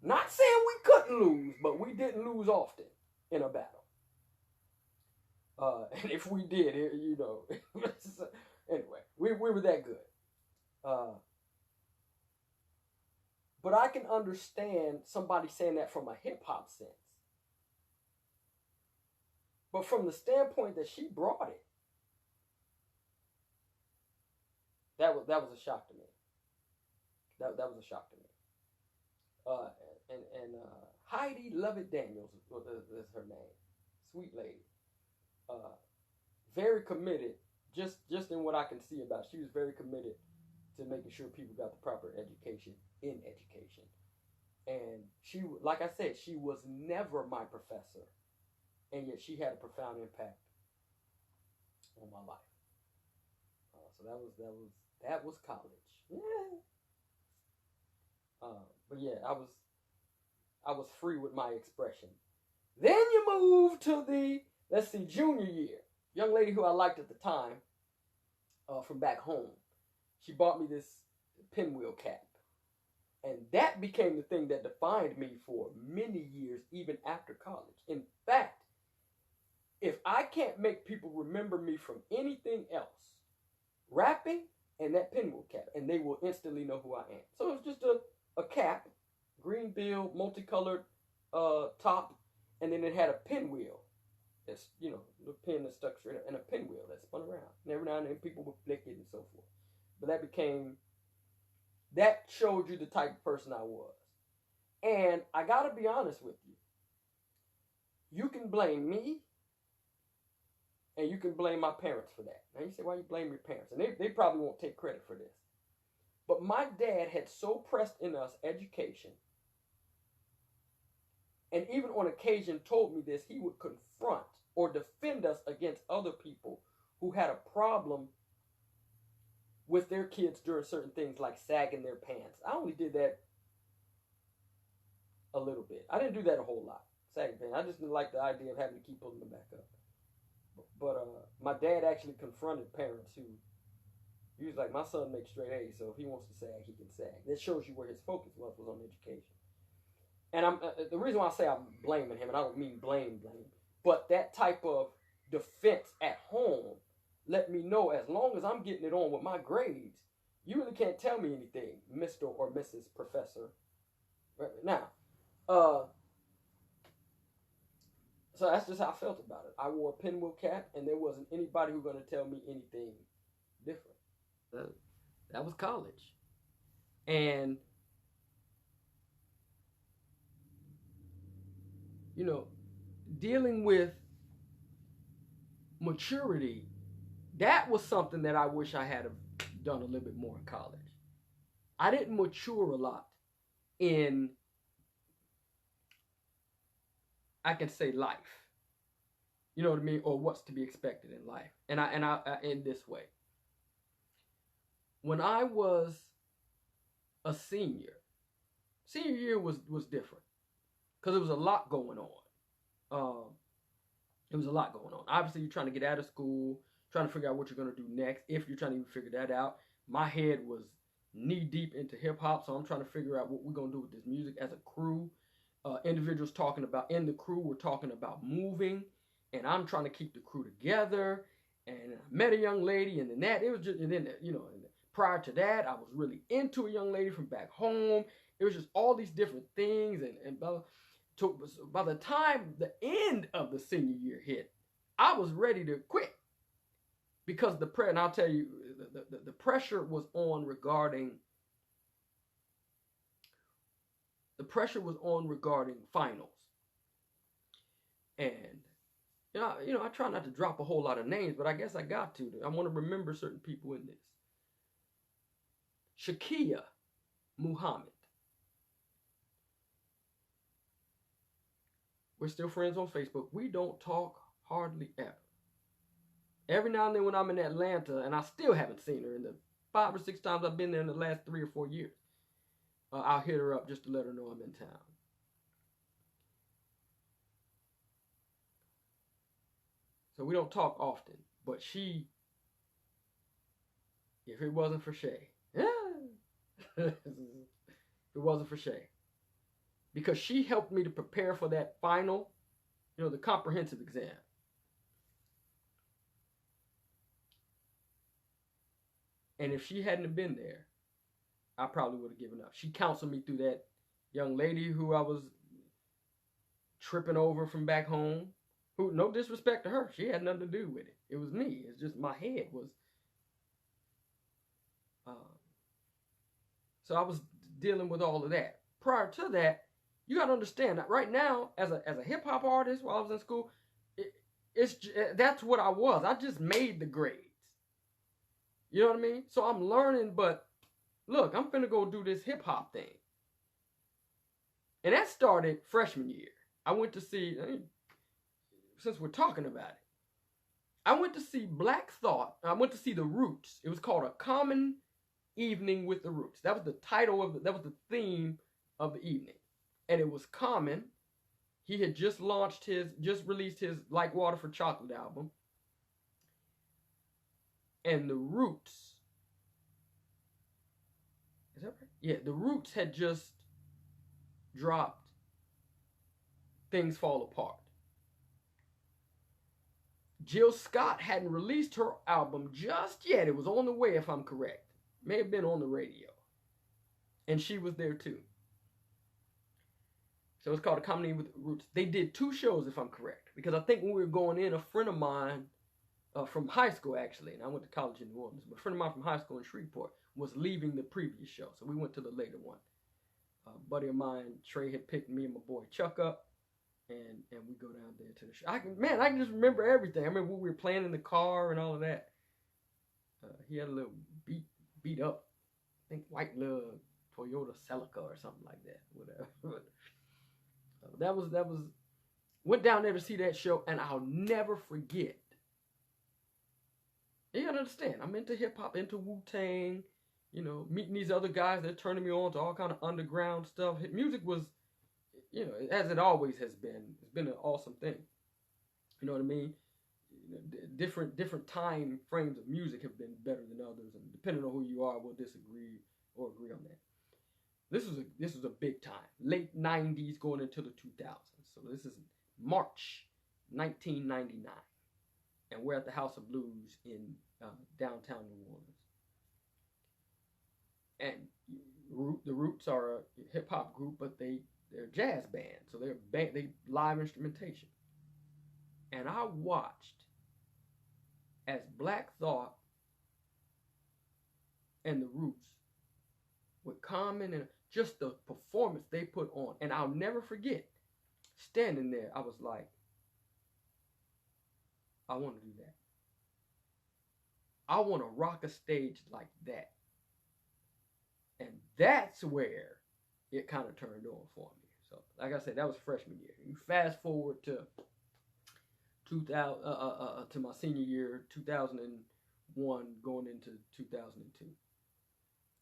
Speaker 1: not saying we couldn't lose, but we didn't lose often in a battle. And if we did, anyway, we were that good. But I can understand somebody saying that from a hip hop sense. But from the standpoint that she brought it, that was a shock to me. That was a shock to me. And Heidi Lovett Daniels is her name, sweet lady. Very committed, just in what I can see about it. She was very committed to making sure people got the proper education in education. And she, like I said, she was never my professor, and yet she had a profound impact on my life. So that was college. Yeah. But yeah, I was free with my expression. Then you move to the, let's see, junior year. Young lady who I liked at the time, from back home, she bought me this pinwheel cap. And that became the thing that defined me for many years, even after college. In fact, if I can't make people remember me from anything else, rapping and that pinwheel cap, and they will instantly know who I am. So it's just a cap, green bill, multicolored top, and then it had a pinwheel. That's, the pin that's stuck straight up, and a pinwheel that spun around. And every now and then people would flick it and so forth. But that showed you the type of person I was. And I gotta be honest with you. You can blame me, and you can blame my parents for that. Now you say, why you blame your parents? And they probably won't take credit for this. But my dad had so pressed in us education, and even on occasion told me this, he would confront or defend us against other people who had a problem with their kids during certain things like sagging their pants. I only did that a little bit. I didn't do that a whole lot, sagging pants. I just didn't like the idea of having to keep pulling them back up. But my dad actually confronted parents who, he was like, my son makes straight A's, so if he wants to sag, he can sag. That shows you where his focus was on education. And the reason why I say I'm blaming him, and I don't mean blame, but that type of defense at home let me know, as long as I'm getting it on with my grades, you really can't tell me anything, Mr. or Mrs. Professor. Right now, so that's just how I felt about it. I wore a pinwheel cap, and there wasn't anybody who was going to tell me anything different. That was college. And, dealing with maturity, that was something that I wish I had done a little bit more in college. I didn't mature a lot in, I can say, life. You know what I mean? Or what's to be expected in life. And I in this way. When I was a senior year was different. Because there was a lot going on. There was a lot going on. Obviously, you're trying to get out of school, trying to figure out what you're going to do next, if you're trying to even figure that out. My head was knee deep into hip hop, so I'm trying to figure out what we're going to do with this music as a crew. Individuals talking about, in the crew, we're talking about moving, and I'm trying to keep the crew together. And I met a young lady, and then it was just, and then, prior to that, I was really into a young lady from back home. It was just all these different things, and by the time the end of the senior year hit, I was ready to quit. Because and I'll tell you, the pressure was on regarding finals. And, I try not to drop a whole lot of names, but I guess I got to. I want to remember certain people in this. Shakia Muhammad. We're still friends on Facebook. We don't talk hardly ever. Every now and then when I'm in Atlanta, and I still haven't seen her in the 5 or 6 times I've been there in the last 3 or 4 years, I'll hit her up just to let her know I'm in town. So we don't talk often, but she, if it wasn't for Shay, if it wasn't for Shay, because she helped me to prepare for that final, the comprehensive exam. And if she hadn't have been there, I probably would have given up. She counseled me through that young lady who I was tripping over from back home. Who, no disrespect to her, she had nothing to do with it. It was me. It's just my head was. So I was dealing with all of that. Prior to that, you got to understand that right now, as a hip hop artist, while I was in school, that's what I was. I just made the grades. You know what I mean? So I'm learning, but look, I'm finna go do this hip hop thing. And that started freshman year. I went to see, since we're talking about it, I went to see Black Thought. I went to see The Roots. It was called A Common Evening with the Roots. That was the title that was the theme of the evening. And it was Common. He had just released his Like Water for Chocolate album. And The Roots, is that right? Yeah, The Roots had just dropped Things Fall Apart. Jill Scott hadn't released her album just yet. It was on the way, if I'm correct. May have been on the radio. And she was there too. So it's called A Comedy with Roots. They did 2 shows, if I'm correct. Because I think when we were going in, a friend of mine from high school, actually, and I went to college in New Orleans, but a friend of mine from high school in Shreveport was leaving the previous show. So we went to the later one. A buddy of mine, Trey, had picked me and my boy Chuck up. And we go down there to the show. I can just remember everything. I remember when we were playing in the car and all of that. He had a little beat up, I think white little Toyota Celica or something like that. Whatever. That was went down there to see that show, and I'll never forget. You gotta understand, I'm into hip hop, into Wu-Tang, meeting these other guys that are turning me on to all kind of underground stuff. Music was, as it always has been. It's been an awesome thing. You know what I mean? Different time frames of music have been better than others, and depending on who you are, we'll disagree or agree on that. This was a big time, late 90s going into the 2000s. So this is March 1999, and we're at the House of Blues in downtown New Orleans. And the Roots are a hip hop group, but they're a jazz band, so they live instrumentation. And I watched as Black Thought and the Roots with Common and just the performance they put on. And I'll never forget, standing there, I was like, I want to do that. I want to rock a stage like that. And that's where it kind of turned on for me. So, like I said, that was freshman year. You fast forward to 2000, to my senior year, 2001, going into 2002,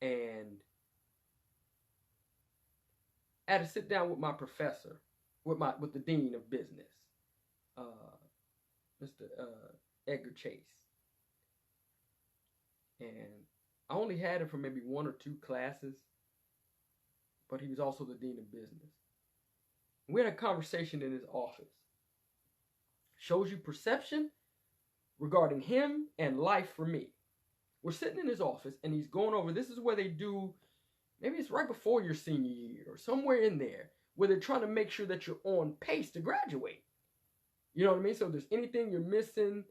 Speaker 1: and I had to sit down with my professor, with the dean of business, Mr. Edgar Chase, and I only had him for maybe 1 or 2 classes, but he was also the dean of business. We had a conversation in his office. Shows you perception regarding him and life for me. We're sitting in his office, and he's going over, this is where they do, maybe it's right before your senior year, or somewhere in there, where they're trying to make sure that you're on pace to graduate. You know what I mean? So if there's anything you're missing,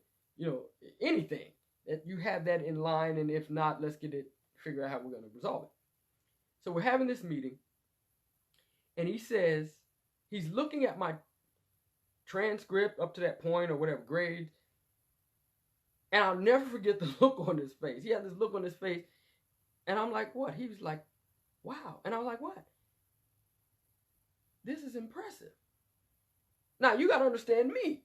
Speaker 1: anything, that you have that in line, and if not, let's figure out how we're going to resolve it. So we're having this meeting, and he says, he's looking at my transcript up to that point, or whatever grade, and I'll never forget the look on his face. He had this look on his face, and I'm like, what? He was like, wow. And I was like, what? This is impressive. Now, you got to understand me.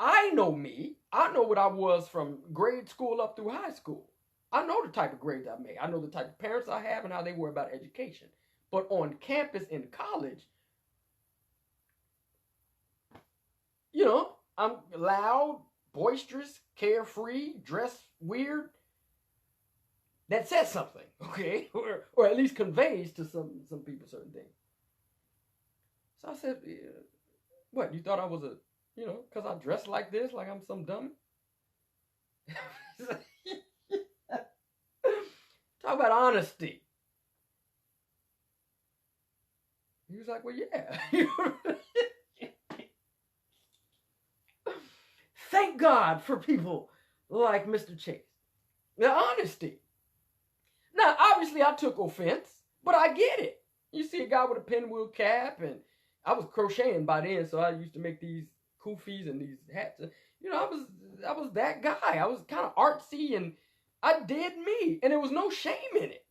Speaker 1: I know me. I know what I was from grade school up through high school. I know the type of grades I made. I know the type of parents I have and how they were about education. But on campus in college, you know, I'm loud, boisterous, carefree, dressed weird. That says something, okay? Or at least conveys to some people certain things. So I said, yeah, what, you thought I was a, you know, because I dress like this, like I'm some dummy? Talk about honesty. He was like, well, yeah. Thank God for people like Mr. Chase. The honesty. Now, obviously, I took offense, but I get it. You see a guy with a pinwheel cap, and I was crocheting by then, so I used to make these kufis and these hats. You know, I was that guy. I was kind of artsy, and I did me, and there was no shame in it.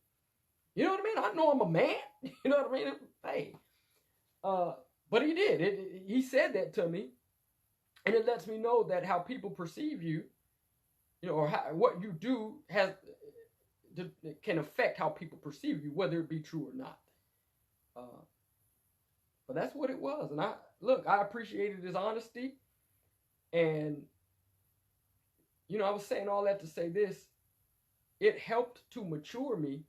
Speaker 1: You know what I mean? I know I'm a man. You know what I mean? Hey, but he did. He said that to me, and it lets me know that how people perceive you, you know, or what you do can affect how people perceive you, whether it be true or not. But that's what it was. And I appreciated his honesty. And, you know, I was saying all that to say this. It helped to mature me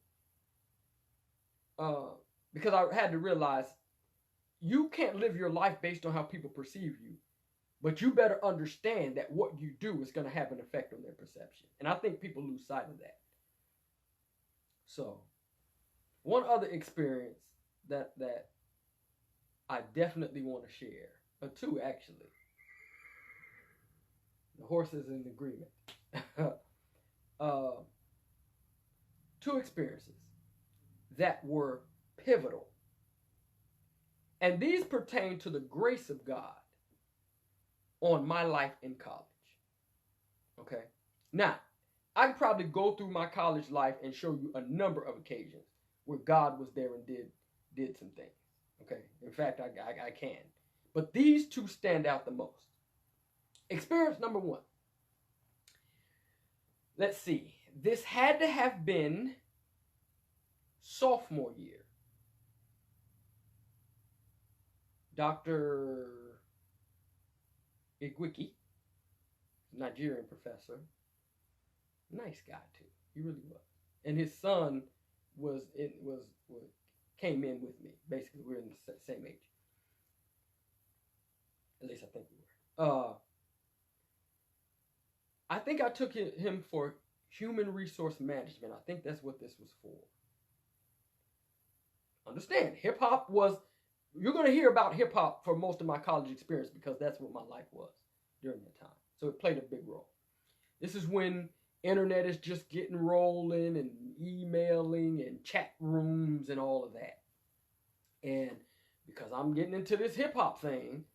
Speaker 1: because I had to realize you can't live your life based on how people perceive you. But you better understand that what you do is going to have an effect on their perception. And I think people lose sight of that. So, one other experience that I definitely want to share, or two actually. The horse is in agreement. Two experiences that were pivotal. And these pertain to the grace of God on my life in college. Okay? Now, I could probably go through my college life and show you a number of occasions where God was there and did some things. Okay? In fact, I can. But these two stand out the most. Experience number one. Let's see. This had to have been sophomore year. Dr. Igwiki, Nigerian professor, nice guy too. He really was. And his son came in with me. Basically, we were in the same age. At least I think we were. I think I took him for human resource management. I think that's what this was for. Understand, hip hop was. You're going to hear about hip hop for most of my college experience because that's what my life was during that time. So it played a big role. This is when internet is just getting rolling and emailing and chat rooms and all of that. And because I'm getting into this hip hop thing,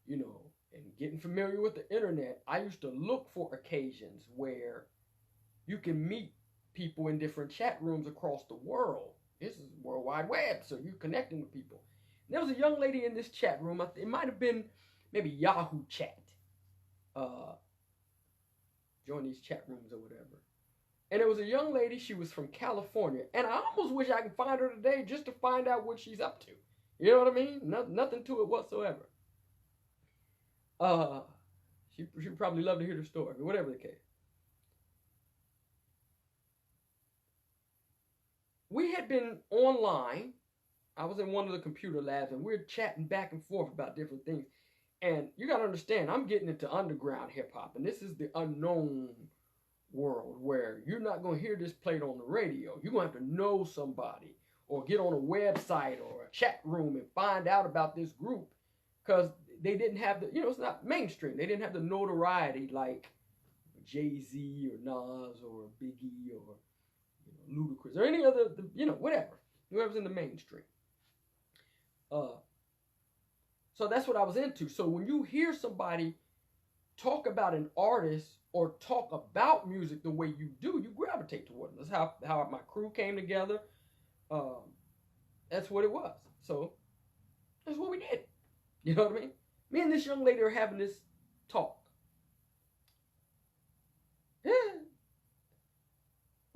Speaker 1: you know, and getting familiar with the internet, I used to look for occasions where you can meet people in different chat rooms across the world. This is World Wide Web, so you're connecting with people. There was a young lady in this chat room. It might have been maybe Yahoo Chat. Join these chat rooms or whatever. And it was a young lady. She was from California. And I almost wish I could find her today just to find out what she's up to. You know what I mean? Nothing to it whatsoever. She'd probably love to hear the story, but whatever the case. We had been online. I was in one of the computer labs, and we were chatting back and forth about different things. And you got to understand, I'm getting into underground hip-hop, and this is the unknown world where you're not going to hear this played on the radio. You're going to have to know somebody or get on a website or a chat room and find out about this group because they didn't have the, you know, it's not mainstream. They didn't have the notoriety like Jay-Z or Nas or Biggie or Ludacris or any other, you know, whatever. Whoever's in the mainstream. So that's what I was into. So when you hear somebody talk about an artist or talk about music the way you do, you gravitate toward them. That's how my crew came together. That's what it was. So that's what we did. You know what I mean? Me and this young lady are having this talk.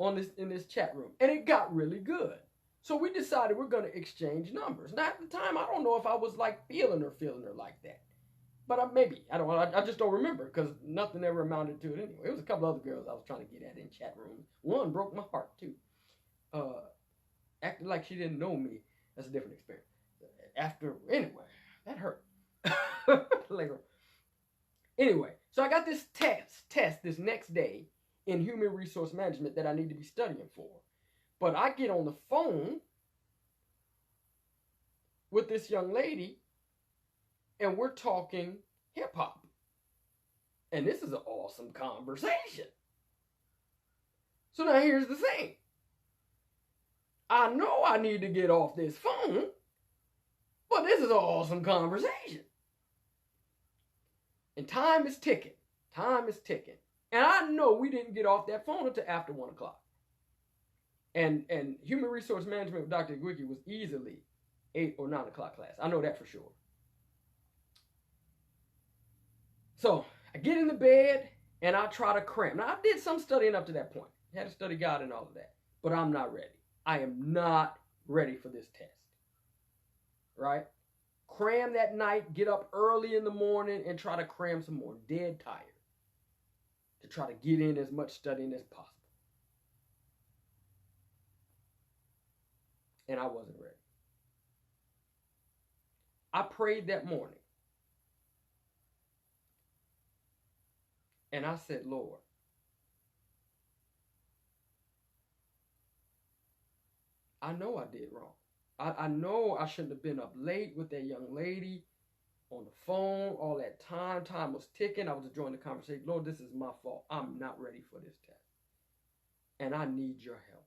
Speaker 1: in this chat room, and it got really good. So we decided we're going to exchange numbers. Now at the time, I don't know if I was like feeling her like that, but I just don't remember because nothing ever amounted to it anyway. It was a couple other girls I was trying to get at in chat rooms. One broke my heart too. Acted like she didn't know me. That's a different experience. Anyway, that hurt. Later. Anyway, so I got this test this next day in human resource management that I need to be studying for. But I get on the phone with this young lady and we're talking hip hop. And this is an awesome conversation. So now here's the thing. I know I need to get off this phone, but this is an awesome conversation. And time is ticking. Time is ticking. And I know we didn't get off that phone until after 1 o'clock. And human resource management with Dr. Igwiki was easily 8 or 9 o'clock class. I know that for sure. So I get in the bed and I try to cram. Now I did some studying up to that point. I had to study God and all of that. But I'm not ready. I am not ready for this test. Right? Cram that night, get up early in the morning and try to cram some more. Dead tired. To try to get in as much studying as possible. And I wasn't ready. I prayed that morning. And I said, Lord, I know I did wrong. I know I shouldn't have been up late with that young lady on the phone all that time. Time was ticking. I was enjoying the conversation. Lord, this is my fault. I'm not ready for this test. And I need your help.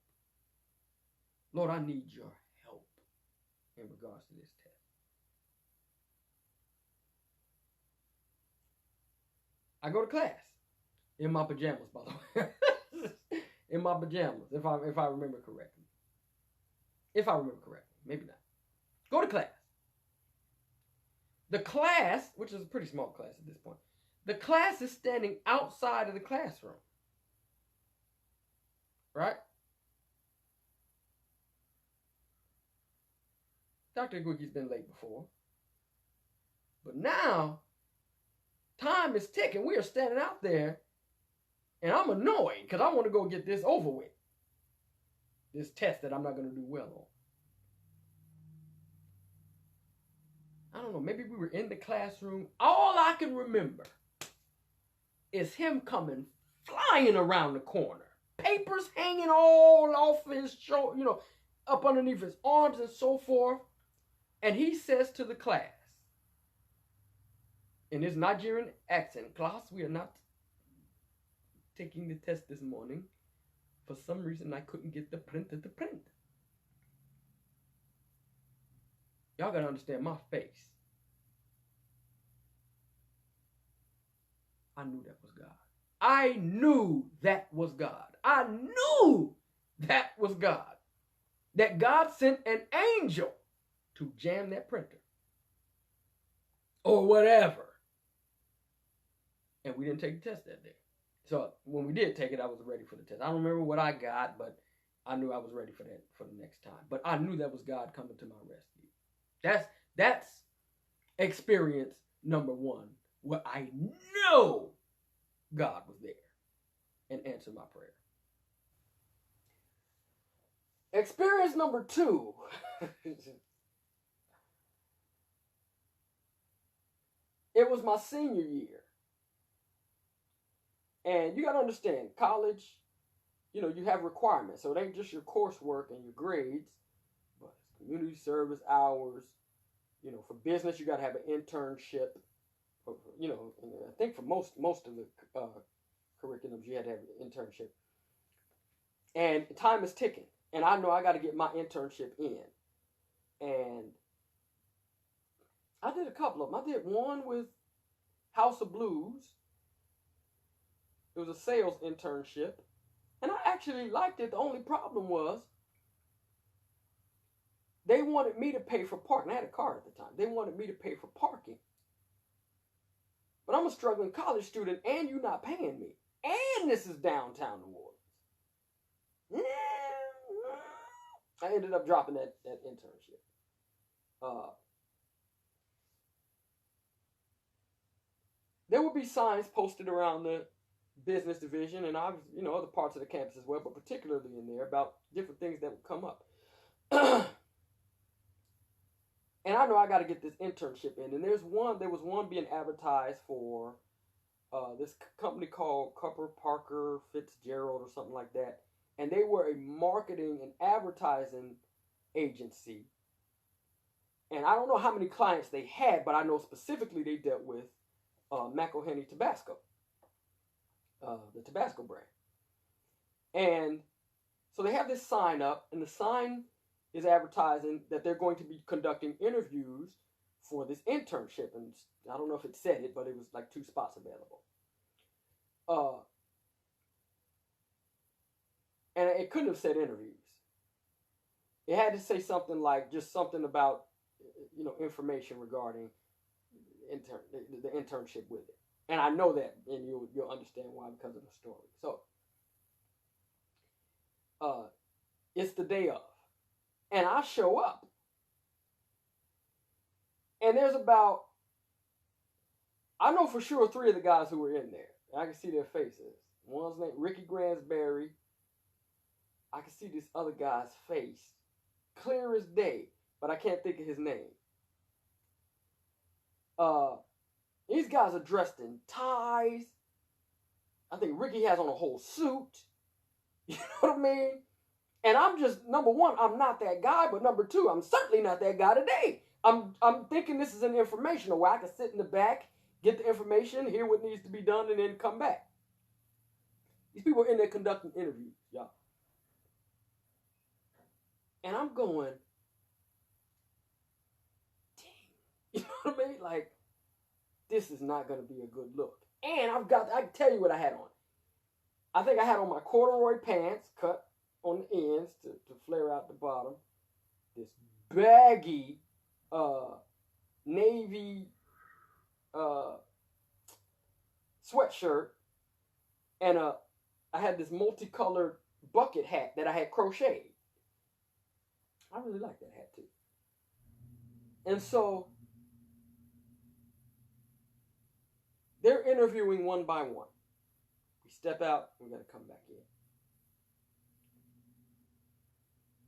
Speaker 1: Lord, I need your help in regards to this test. I go to class in my pajamas, by the way. In my pajamas, if I remember correctly. If I remember correctly. Maybe not. Go to class. The class, which is a pretty small class at this point, the class is standing outside of the classroom. Right? Dr. Igwiki's been late before. But now, time is ticking. We are standing out there, and I'm annoyed because I want to go get this over with. This test that I'm not going to do well on. I don't know, maybe we were in the classroom. All I can remember is him coming flying around the corner. Papers hanging all off his shoulder, up underneath his arms and so forth. And he says to the class, in his Nigerian accent, class, we are not taking the test this morning. For some reason, I couldn't get the printer to print. Y'all got to understand my face. I knew that was God. I knew that was God. I knew that was God. That God sent an angel to jam that printer. Or whatever. And we didn't take the test that day. So when we did take it, I was ready for the test. I don't remember what I got, but I knew I was ready for that for the next time. But I knew that was God coming to my rescue. That's experience number one, where I know God was there and answered my prayer. Experience number two. It was my senior year. And you got to understand, college, you have requirements. So it ain't just your coursework and your grades, but it's community service hours. For business, you got to have an internship. I think for most of the curriculums, you had to have an internship. And time is ticking. And I know I got to get my internship in. And I did a couple of them. I did one with House of Blues. It was a sales internship. And I actually liked it. The only problem was they wanted me to pay for parking. I had a car at the time. They wanted me to pay for parking. But I'm a struggling college student and you're not paying me. And this is downtown New Orleans. I ended up dropping that internship. There would be signs posted around the business division and other parts of the campus as well, but particularly in there about different things that would come up. And I know I got to get this internship in. And there was one being advertised for this company called Cupper Parker Fitzgerald or something like that. And they were a marketing and advertising agency. And I don't know how many clients they had, but I know specifically they dealt with McElhenney Tabasco, the Tabasco brand. And so they have this sign up, and the sign is advertising that they're going to be conducting interviews for this internship. And I don't know if it said it, but it was like 2 spots available. And it couldn't have said interviews. It had to say something like just something about, information regarding the internship with it. And I know that, and you'll understand why because of the story. So, it's the day of. And I show up. And there's I know for sure 3 of the guys who were in there. I can see their faces. One's named Ricky Gransberry. I can see this other guy's face. Clear as day. But I can't think of his name. These guys are dressed in ties. I think Ricky has on a whole suit. You know what I mean? And I'm just, number one, I'm not that guy, but number 2, I'm certainly not that guy today. I'm thinking this is an informational where I can sit in the back, get the information, hear what needs to be done, and then come back. These people are in there conducting interviews, y'all. And I'm going, dang. You know what I mean? Like, this is not going to be a good look. And I can tell you what I had on. I think I had on my corduroy pants, cut on the ends to flare out the bottom. This baggy navy sweatshirt. And I had this multicolored bucket hat that I had crocheted. I really like that hat too. And so they're interviewing one by one. We step out, we got to come back in.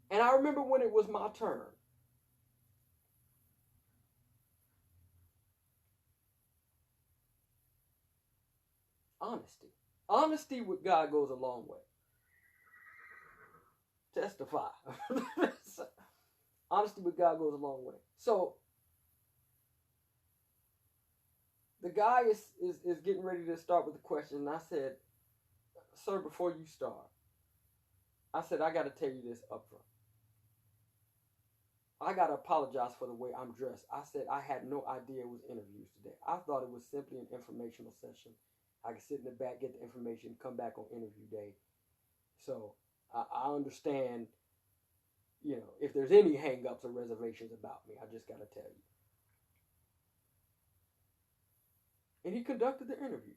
Speaker 1: And I remember when it was my turn. Honesty. Honesty with God goes a long way. Testify. Honesty with God goes a long way. So the guy is getting ready to start with the question, and I said, "Sir, before you start, I said, I got to tell you this up front. I got to apologize for the way I'm dressed. I said I had no idea it was interviews today. I thought it was simply an informational session. I could sit in the back, get the information, come back on interview day. So I understand, if there's any hang-ups or reservations about me, I just got to tell you." And he conducted the interview.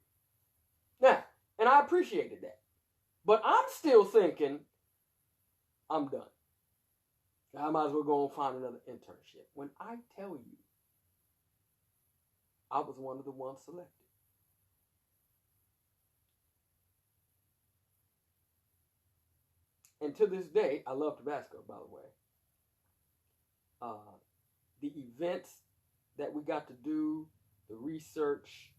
Speaker 1: Now, and I appreciated that. But I'm still thinking, I'm done. I might as well go and find another internship. When I tell you, I was one of the ones selected. And to this day, I love Tabasco, by the way. The events that we got to do, the research,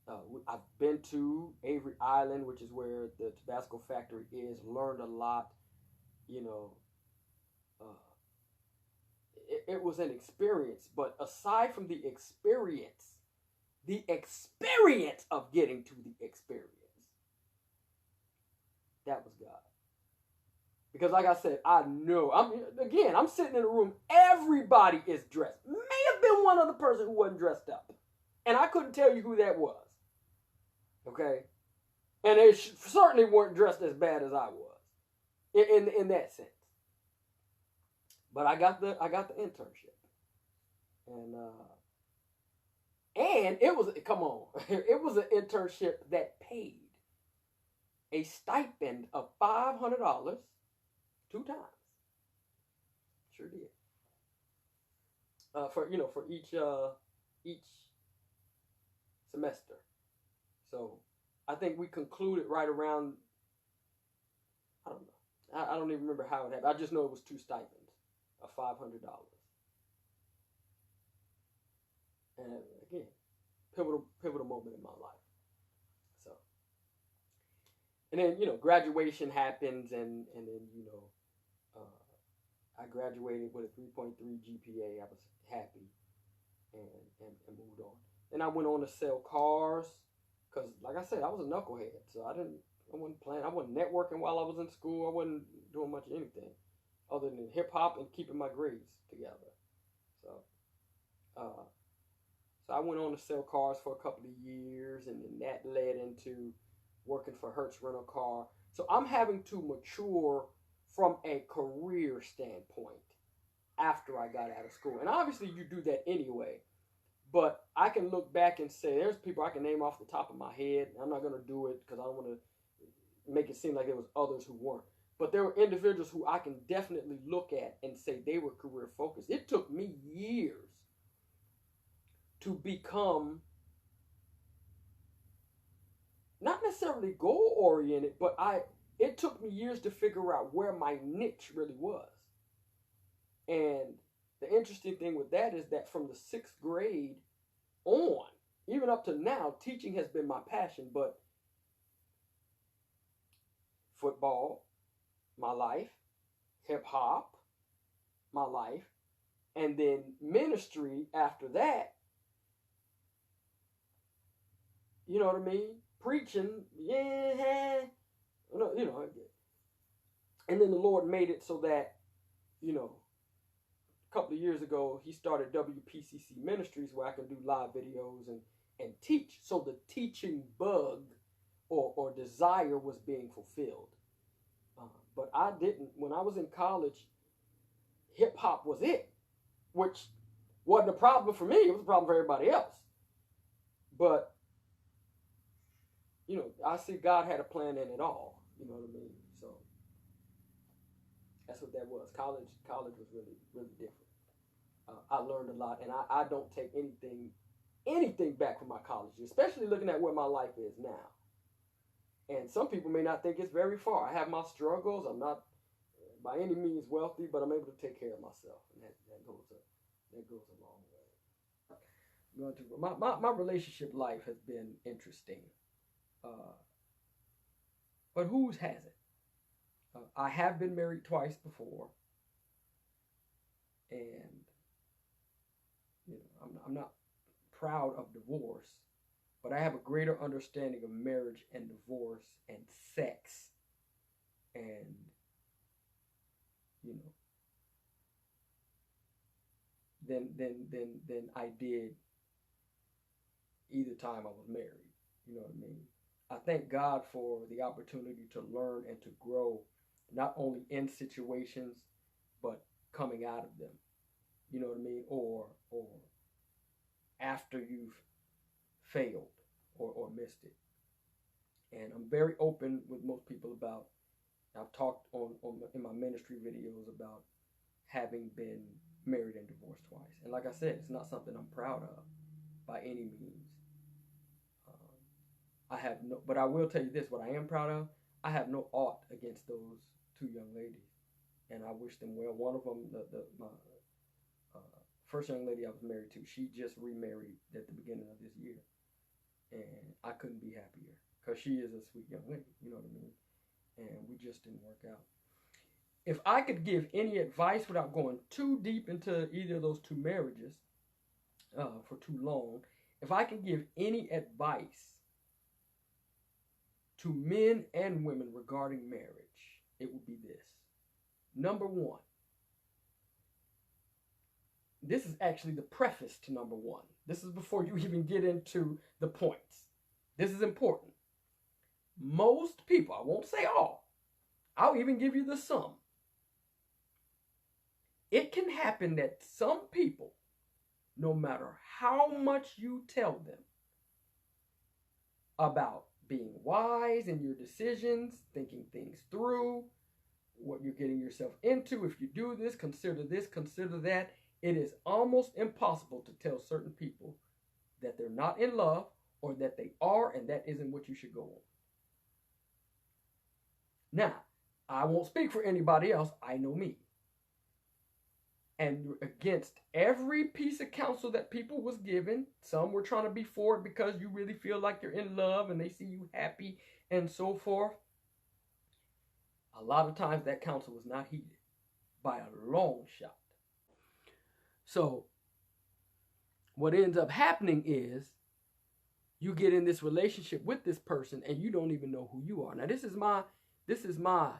Speaker 1: I've been to Avery Island, which is where the Tabasco factory is, learned a lot, it was an experience. But aside from the experience of getting to the experience, that was God. Because like I said, I know, I'm sitting in a room, everybody is dressed. May have been one other person who wasn't dressed up. And I couldn't tell you who that was. Okay? And they certainly weren't dressed as bad as I was. In that sense. But I got the internship. And it was, come on, it was an internship that paid a stipend of $500 2 times. sure did. For each semester. So I think we concluded right around, I don't know. I don't even remember how it happened. I just know it was 2 stipends of $500. And again, pivotal moment in my life. So, and then graduation happens, and then I graduated with a 3.3 GPA. I was happy, and moved on. Then I went on to sell cars, because like I said, I was a knucklehead, so I wasn't playing. I wasn't networking while I was in school. I wasn't doing much of anything other than hip hop and keeping my grades together. So, so I went on to sell cars for a couple of years, and then that led into working for Hertz Rental Car. So I'm having to mature from a career standpoint after I got out of school. And obviously you do that anyway. But I can look back and say, there's people I can name off the top of my head. I'm not going to do it because I don't want to make it seem like there was others who weren't. But there were individuals who I can definitely look at and say they were career focused. It took me years to become not necessarily goal oriented, but it took me years to figure out where my niche really was. And the interesting thing with that is that from the 6th grade on, even up to now, teaching has been my passion, but football, my life, hip hop, my life, and then ministry after that. You know what I mean? Preaching, yeah, and then the Lord made it so that, a couple of years ago, he started WPCC Ministries, where I can do live videos and teach. So the teaching bug or desire was being fulfilled. But I didn't. When I was in college, hip hop was it, which wasn't a problem for me. It was a problem for everybody else. But, I see God had a plan in it all. You know what I mean? So that's what that was. College was really, really different. I learned a lot, and I don't take anything back from my college, especially looking at where my life is now. And some people may not think it's very far. I have my struggles. I'm not by any means wealthy, but I'm able to take care of myself, and that goes a long way. My relationship life has been interesting, but whose hasn't? I have been married twice before, and I'm not proud of divorce, but I have a greater understanding of marriage and divorce and sex, and than I did either time I was married. You know what I mean? I thank God for the opportunity to learn and to grow, not only in situations, but coming out of them. You know what I mean? Or after you've failed or missed it. And I'm very open with most people about, I've talked in my ministry videos about having been married and divorced twice. And like I said, it's not something I'm proud of by any means. But I will tell you this, what I am proud of, I have no aught against those 2 young ladies. And I wish them well. One of them, my first young lady I was married to, she just remarried at the beginning of this year. And I couldn't be happier, because she is a sweet young lady, you know what I mean? And we just didn't work out. If I could give any advice without going too deep into either of those 2 marriages for too long, if I can give any advice to men and women regarding marriage, it would be this. Number 1. This is actually the preface to number 1. This is before you even get into the points. This is important. Most people, I won't say all, I'll even give you the sum. It can happen that some people, no matter how much you tell them about being wise in your decisions, thinking things through, what you're getting yourself into. If you do this, consider that. It is almost impossible to tell certain people that they're not in love or that they are, and that isn't what you should go on. Now, I won't speak for anybody else. I know me. And against every piece of counsel that people was given, some were trying to be for it because you really feel like you're in love and they see you happy and so forth. A lot of times that counsel was not heeded by a long shot. So what ends up happening is you get in this relationship with this person and you don't even know who you are. Now this is my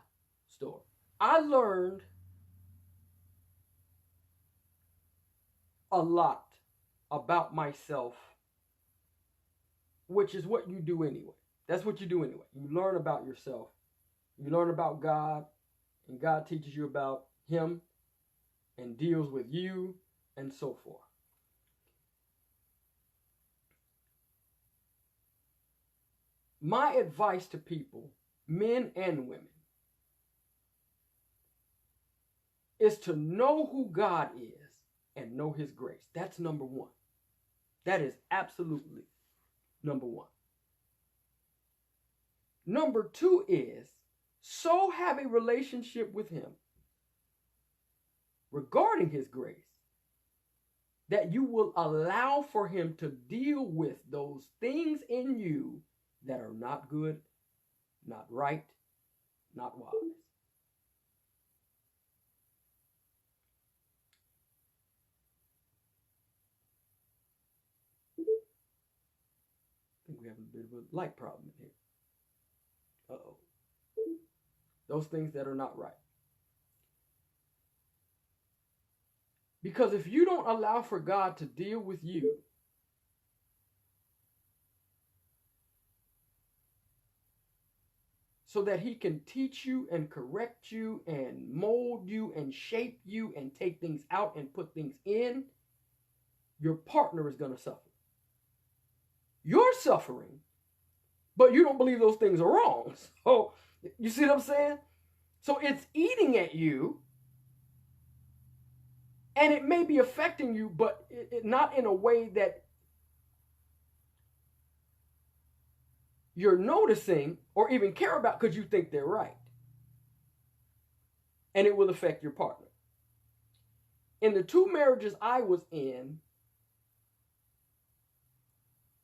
Speaker 1: story. I learned a lot about myself, which is what you do anyway. That's what you do anyway. You learn about yourself. You learn about God, and God teaches you about Him and deals with you and so forth. My advice to people, men and women, is to know who God is and know His grace. That's number one. That is absolutely number one. Number two is so have a relationship with Him regarding His grace that you will allow for Him to deal with those things in you that are not good, not right, not wise. I think we have a bit of a light problem in here. Uh-oh. Those things that are not right. Because if you don't allow for God to deal with you, so that He can teach you and correct you and mold you and shape you and take things out and put things in, your partner is going to suffer. You're suffering, but you don't believe those things are wrong. So, you see what I'm saying? So it's eating at you, and it may be affecting you, but not in a way that you're noticing or even care about because you think they're right. And it will affect your partner. In the 2 marriages I was in,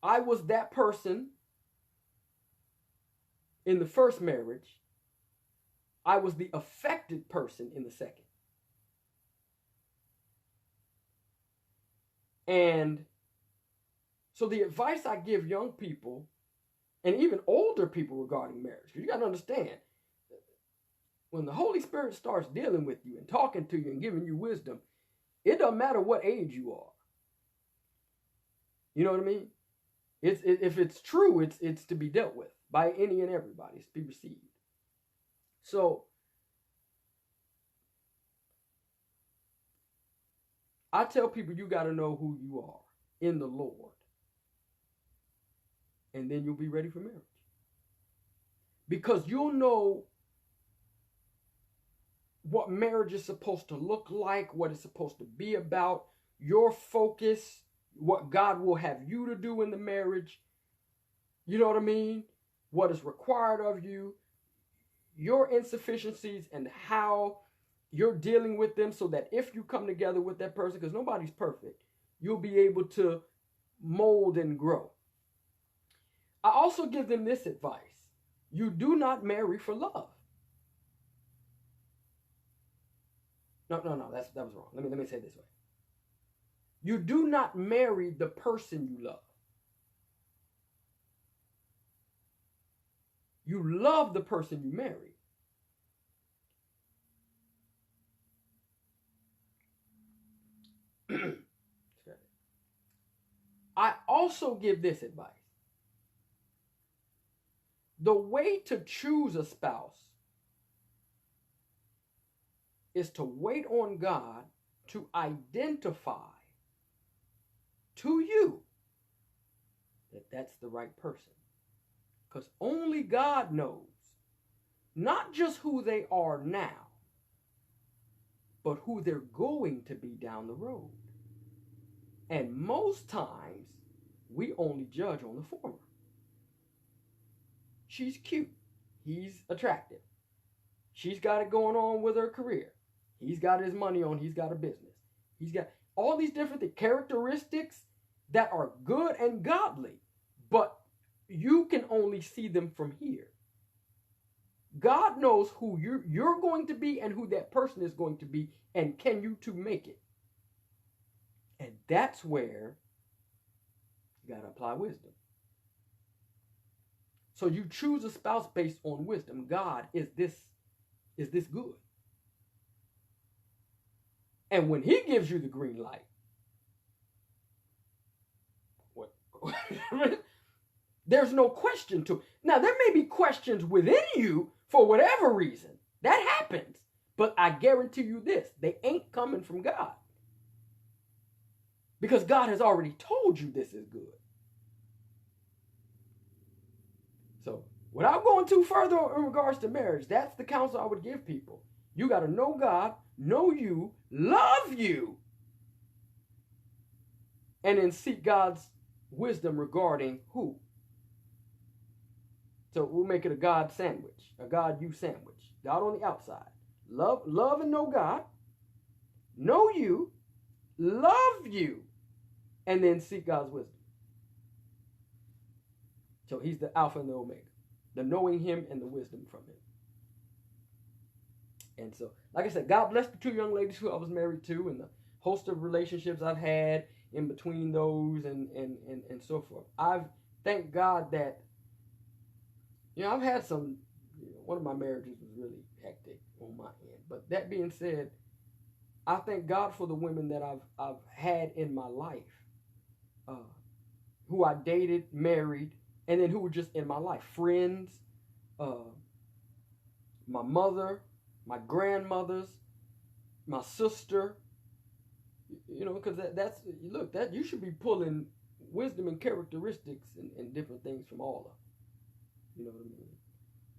Speaker 1: I was that person in the first marriage. I was the affected person in the second. And so the advice I give young people and even older people regarding marriage, because you got to understand, when the Holy Spirit starts dealing with you and talking to you and giving you wisdom, it doesn't matter what age you are. You know what I mean? If it's true, it's to be dealt with by any and everybody. It's to be received. So I tell people you got to know who you are in the Lord. And then you'll be ready for marriage. Because you'll know what marriage is supposed to look like, what it's supposed to be about, your focus, what God will have you to do in the marriage. You know what I mean? What is required of you, your insufficiencies, and how you're dealing with them so that if you come together with that person, because nobody's perfect, you'll be able to mold and grow. I also give them this advice. You do not marry for love. No, that was wrong. Let me say it this way. You do not marry the person you love. You love the person you marry. I also give this advice. The way to choose a spouse is to wait on God to identify to you that that's the right person. Because only God knows not just who they are now, but who they're going to be down the road. And most times, we only judge on the former. She's cute. He's attractive. She's got it going on with her career. He's got his money on. He's got a business. He's got all these different characteristics that are good and godly, but you can only see them from here. God knows who you're going to be and who that person is going to be, and can you two make it? And that's where you got to apply wisdom. So you choose a spouse based on wisdom. God, is this good? And when he gives you the green light, what? There's no question to it. Now, there may be questions within you for whatever reason. That happens. But I guarantee you this, they ain't coming from God. Because God has already told you this is good. So, without going too further in regards to marriage, that's the counsel I would give people. You got to know God, know you, love you, and then seek God's wisdom regarding who. So we'll make it a God sandwich, a God-you sandwich. God on the outside. Love and know God. Know you, love you, and then seek God's wisdom. So he's the Alpha and the Omega. The knowing him and the wisdom from him. And so, like I said, God bless the two young ladies who I was married to and the host of relationships I've had in between those and so forth. I've thank God that, I've had some, one of my marriages was really hectic on my end. But that being said, I thank God for the women that I've had in my life, who I dated, married, and then who were just in my life. Friends, my mother, my grandmothers, my sister, because that's you should be pulling wisdom and characteristics and different things from all of them. You know what I mean?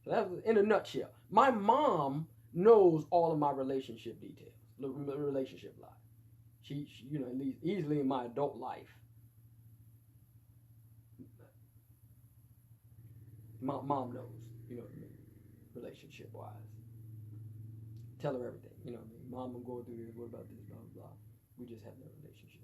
Speaker 1: So that was in a nutshell. My mom knows all of my relationship details, the relationship life. She at least easily in my adult life. Mom knows, you know what I mean, relationship wise. Tell her everything, you know what I mean. Mom, I'm going through this. What about this? Blah blah blah. We just have no relationship.